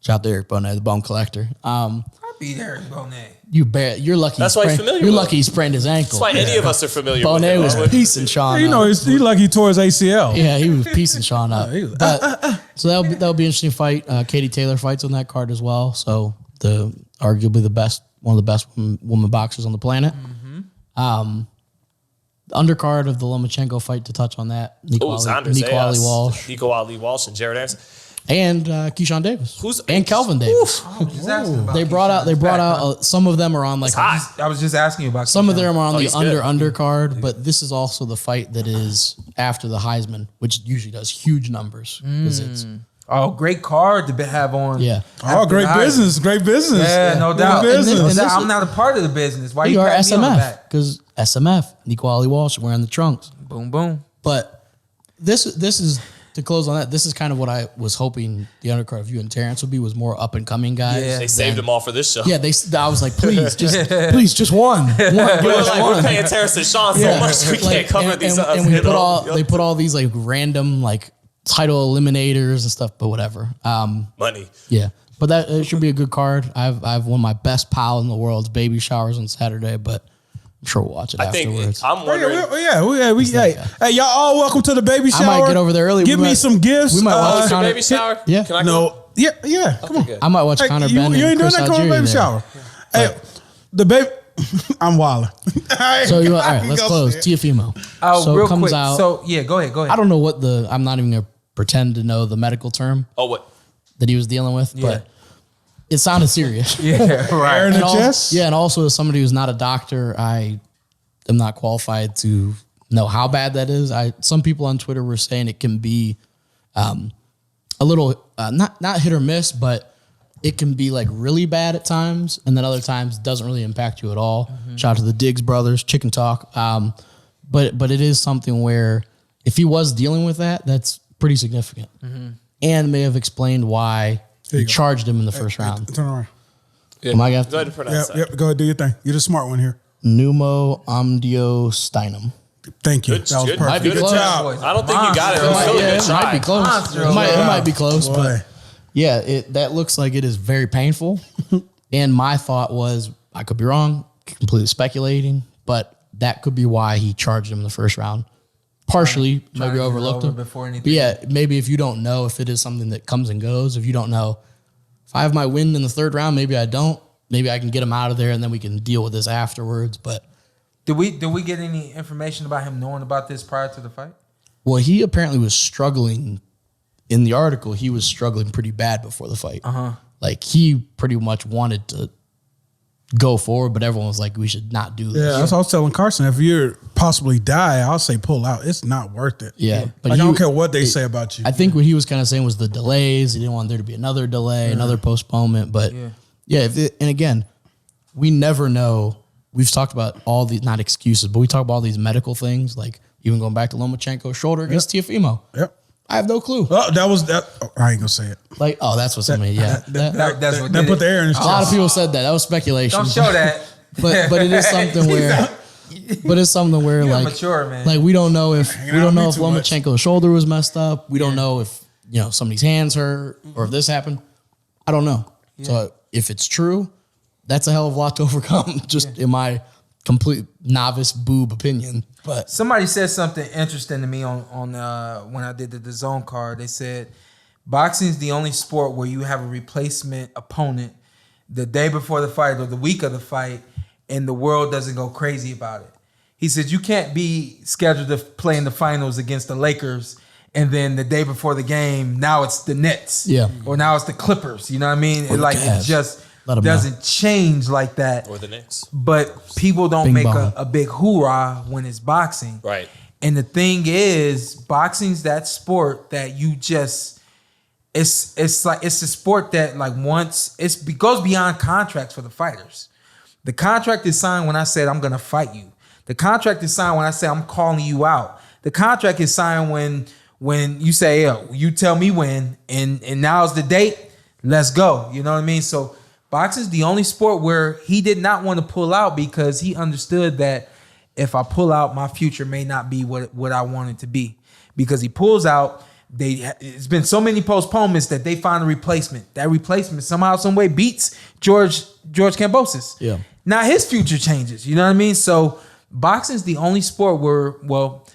Shout out to Eric Bonet, the bone collector. I beat Eric Bonet. You're lucky. That's why he's familiar You're with lucky he sprained his ankle. that's why any of us are familiar with Bonet him. was piecing Sean. You know, he's lucky he tore his ACL. Yeah, he was piecing Sean up. he was- But so that'll be an interesting fight. Katie Taylor fights on that card as well. So arguably one of the best woman boxers on the planet. The undercard of the Lomachenko fight, to touch on that, Nico Ali Walsh Nico Ali Walsh and Jared Anderson. and Keyshawn Davis, and Kelvin Davis. I was just asking about They brought out some of them are on like I was just asking you about some of them are on the he's good. undercard, but this is also the fight that is after the Heisman, which usually does huge numbers because it's great card to have on. yeah. Oh, great business. Great business. Yeah, no doubt. Good business. And this I'm not a part of the business. Why You you are pat me on the SMF back? because SMF Nico Ali Walsh wearing the trunks. Boom, boom. But this is to close on that. This is kind of what I was hoping the undercard of you and Terrence would be, was more up and coming guys. Yeah. They saved them all for this show. Yeah, I was like, please, just one. We're paying Terrence and Sean so much we can't cover these. And they put all these like random like title eliminators and stuff, but whatever. money. Yeah, but it should be a good card. I've one of my best pal in the world's baby showers on Saturday, but I'm sure we'll watch it I think afterwards. I'm wondering. Hey, y'all all welcome to the baby shower. I might get over there early. Give me some gifts. We might watch What's your Conor- baby shower? Yeah. Can I go? No. Yeah. Come on. good. I might watch Hey, Conor you Benn ain't and doing Chris that? Come on, Algieri baby there. shower. Hey, the baby. I'm wilding. So all right, let's close. Teofimo. Oh, so real it comes quick. out. So yeah, go ahead. I don't know what I'm not even gonna pretend to know the medical term Oh, what? that he was dealing with, but it sounded serious. Yeah, Air right. in the And al- chest. Yeah, and also as somebody who's not a doctor, I am not qualified to know how bad that is. Some people on Twitter were saying it can be a little not hit or miss, but it can be like really bad at times, and then other times it doesn't really impact you at all. Shout out to the Diggs brothers, Chicken Talk. But it is something where if he was dealing with that, that's pretty significant, and may have explained why he you go. charged him in the first round. Turn around. Am I got Go ahead and pronounce that. Yep. Go ahead, do your thing. You're the smart one here. Pneumomodiosteinum. Thank you. Good, That was good. perfect. Might be Good close. job. I don't think you got it. It was still a good It might try. be close. Monster. It might be close, Boy. but yeah, that looks like it is very painful. And my thought was, I could be wrong, completely speculating, but that could be why he charged him in the first round. Partially, Trying maybe to get overlooked over him. before anything. But yeah, maybe if you don't know if it is something that comes and goes, if you don't know, if I have my win in the third round, maybe I don't. Maybe I can get him out of there and then we can deal with this afterwards. But Did we get any information about him knowing about this prior to the fight? well, he apparently was struggling in the article. He was struggling pretty bad before the fight. Like he pretty much wanted to go forward, but everyone was like, we should not do this. Yeah, that's what I was telling Carson. If you're possibly die, I'll say pull out. It's not worth it. Yeah, but Like, I he- don't care what they say about you. I think what he was kind of saying was the delays. He didn't want there to be another delay, another postponement. But yeah, and again, we never know. We've talked about all these, not excuses, but we talk about all these medical things, like even going back to Lomachenko shoulder against Teofimo. Yep. I have no clue. Oh, that was that. Oh, I ain't gonna say it. Like, oh, that's what somebody, That's what That did put it. the air in his A lot of chest. people said that. That was speculation. Don't show that. But it is something where, You're like, mature, man. like we don't know if Hanging out with me too much. Lomachenko's shoulder was messed up. We don't know if somebody's hands hurt or if this happened. I don't know. So if it's true, that's a hell of a lot to overcome. Just in my complete novice boob opinion. But Somebody said something interesting to me on when I did the DAZN card. They said boxing is the only sport where you have a replacement opponent the day before the fight or the week of the fight, and the world doesn't go crazy about it. He said you can't be scheduled to play in the finals against the Lakers, and then the day before the game, now it's the Nets, or now it's the Clippers. You know what I mean? Or the It Cavs. just Let 'em doesn't change like that. Or the Knicks. But people don't Bing make bong. a big hoorah when it's boxing. Right. And the thing is, boxing's that sport that you just it's a sport that like once it goes beyond contracts for the fighters. The contract is signed when I said I'm gonna fight you. The contract is signed when I say I'm calling you out. The contract is signed when when you say, yo, you tell me when, and now's the date, let's go. You know what I mean? So boxing's the only sport where he did not want to pull out because he understood that if I pull out, my future may not be what I want it to be. Because he pulls out, it's been so many postponements that they find a replacement. That replacement somehow, some way beats George Kambosos. Yeah. Now his future changes. You know what I mean? So boxing's the only sport where, well,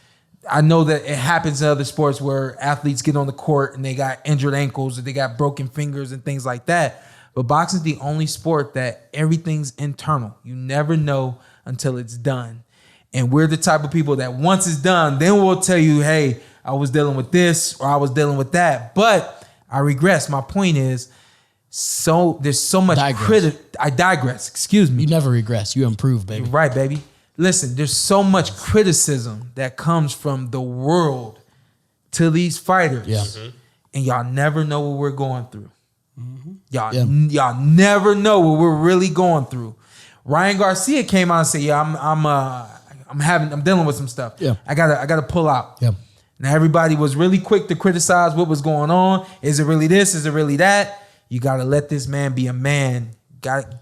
I know that it happens in other sports where athletes get on the court and they got injured ankles or they got broken fingers and things like that. But boxing's the only sport that everything's internal. You never know until it's done. And we're the type of people that once it's done, then we'll tell you, hey, I was dealing with this or I was dealing with that. But I regress. My point is, there's so much I digress. Excuse me. You never regress. You improve, baby. Right, baby. Listen, there's so much criticism that comes from the world to these fighters. Yeah. And y'all never know what we're going through. Y'all never know what we're really going through. Ryan Garcia came out and said, yeah, I'm dealing with some stuff. Yeah. I gotta pull out. Yeah. Now everybody was really quick to criticize what was going on. Is it really this? Is it really that? You gotta let this man be a man.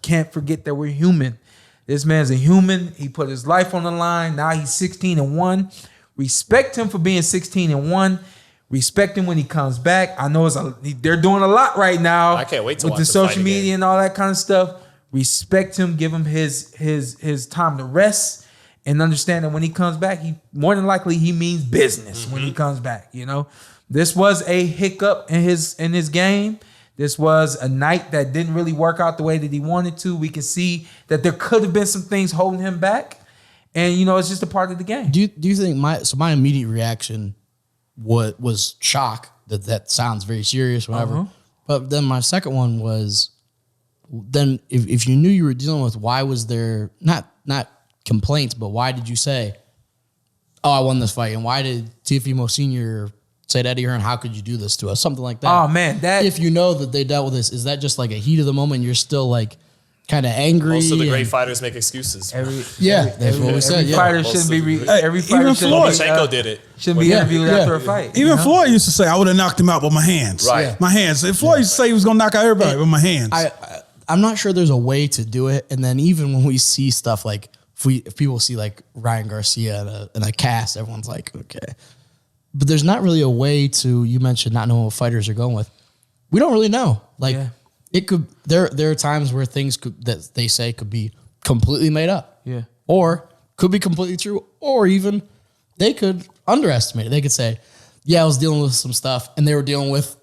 Can't forget that we're human. This man's a human. He put his life on the line. Now he's 16-1. Respect him for being 16-1. Respect him when he comes back. I know they're doing a lot right now. I can't wait to with watch the the fight social media again. and all that kind of stuff. Respect him. Give him his time to rest. And understand that when he comes back, he more than likely he means business when he comes back. You know, this was a hiccup in his game. This was a night that didn't really work out the way that he wanted to. We can see that there could have been some things holding him back, and you know, it's just a part of the game. Do you think my immediate reaction was shock that sounds very serious, whatever. But then my second one was, then if you knew you were dealing with, why was there not complaints, but why did you say, oh, I won this fight? And why did Teofimo Sr. say to Eddie Hearn, how could you do this to us? Something like that. Oh, man. If you know that they dealt with this, is that just like a heat of the moment? You're still like kind of angry? Most of the great fighters make excuses. That's what we said. Every fighter shouldn't be. Every fighter even shouldn't Floyd. be, Lomachenko did it. shouldn't be interviewed after a fight. Even Floyd used to say, I would have knocked him out with my hands. Right. My hands. If Floyd used to say he was going to knock out everybody with my hands. I'm not sure there's a way to do it. And then even when we see stuff like, if people see like Ryan Garcia in a cast, everyone's like, okay. But there's not really a way to, you mentioned not knowing what fighters are going with. We don't really know. Like it could, there are times where things that they say could be completely made up. Yeah. Or could be completely true. Or even they could underestimate it. They could say, yeah, I was dealing with some stuff and they were dealing with,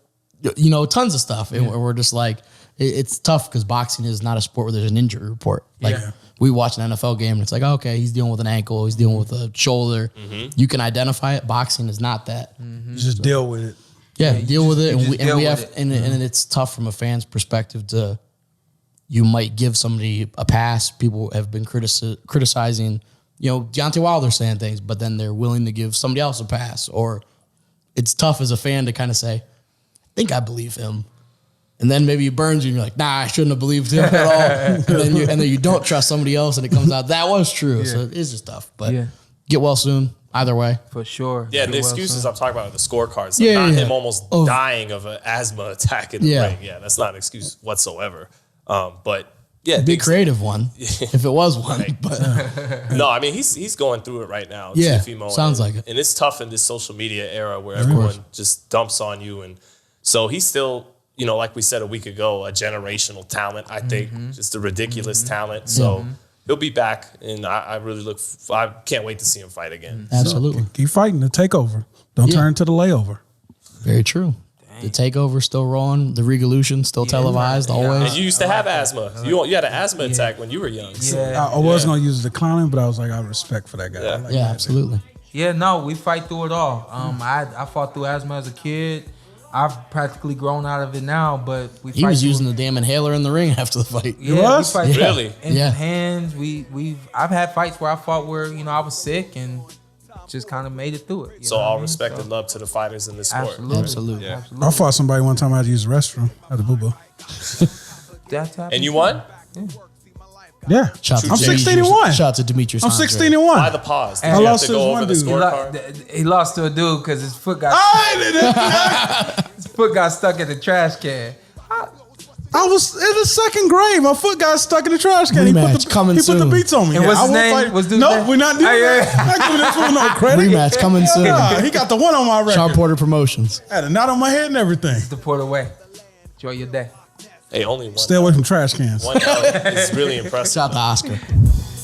you know, tons of stuff. And we're just like, it's tough because boxing is not a sport where there's an injury report. Like we watch an NFL game and it's like, oh, okay, he's dealing with an ankle, he's dealing with a shoulder. You can identify it. Boxing is not that. You just deal with it. Yeah, deal with it. And we have, it. and it's tough from a fan's perspective to, you might give somebody a pass. People have been criticizing, you know, Deontay Wilder saying things, but then they're willing to give somebody else a pass. Or it's tough as a fan to kind of say, I think I believe him. And then maybe he burns you and you're like, nah, I shouldn't have believed him at all. and then you don't trust somebody else and it comes out, that was true. Yeah. So it's just tough. But get well soon, either way. For sure. Yeah, the excuses I'm talking about are the scorecards. Like him almost dying of an asthma attack in the ring. Yeah, that's not an excuse whatsoever. But yeah. Big creative one, if it was one. Right. But no, I mean, he's going through it right now. Yeah, Teofimo, sounds like it. And it's tough in this social media era where everyone just dumps on you. And so he's still, you know, like we said a week ago, a generational talent, I think. Just a ridiculous talent. So he'll be back, and I really I can't wait to see him fight again. Absolutely. So keep fighting the takeover. Don't turn into the layover. Very true. The takeover still rolling. The Revolution still televised always. And you used to have asthma. You had an asthma attack when you were young. So. I was going to use the clowning, but I was like, I have respect for that guy. Yeah, I like that. Absolutely. Yeah, no, we fight through it all. I fought through asthma as a kid. I've practically grown out of it now, but he was using the damn inhaler in the ring after the fight. Yeah, was? we fight Really? in hands. I've had fights where I fought where, you know, I was sick and just kind of made it through it. So all respect and love to the fighters in this sport. Absolutely. Yeah. I fought somebody one time I had to use the restroom at the boo-boo. That's happened. And you won? Yeah. Shout out I'm to 16-1. Shout out to Demetrius. I'm Andre. 16-1. Why the pause? Did I you have lost to to go this over one the dude. scorecard? He lost to a dude because his foot got stuck in the trash can. I was in the second grade. My foot got stuck in the trash can. Rematch coming he put the soon. beats on me. And what's I his won't name? fight- What's dude's Nope, name? we're not doing Oh, yeah. that. I'm not giving this fool no credit. Rematch coming soon. Nah, he got the one on my record. Shawn Porter Promotions. I had a knot on my head and everything. The Porter way. Enjoy your day. Hey, only one. Stay away from trash cans. One L is really impressive. Shout out to Oscar.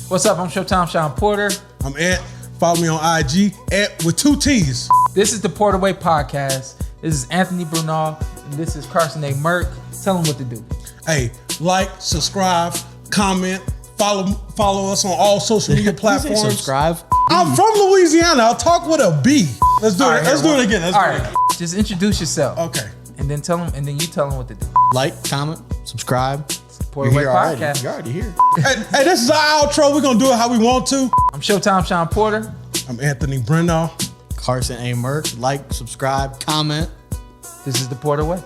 What's up? I'm Showtime Shawn Porter. I'm Ed. Follow me on IG, Ed with 2 T's. This is the Porter Way Podcast. This is Anthony Brunel, and this is Carson A. Merck. Tell him what to do. Hey, like, subscribe, comment, follow us on all social media platforms. Subscribe. I'm from Louisiana. I'll talk with a B. Let's do it. Let's do it again. Let's All do it. right, just introduce yourself. Okay. And then tell him, and then you tell him what to do. Like, comment, subscribe. Porter Way Podcast. You're already here. Hey, this is our outro. We're going to do it how we want to. I'm Showtime Shawn Porter. I'm Anthony Brendel. Carson A. Merck. Like, subscribe, comment. This is the Porter Way.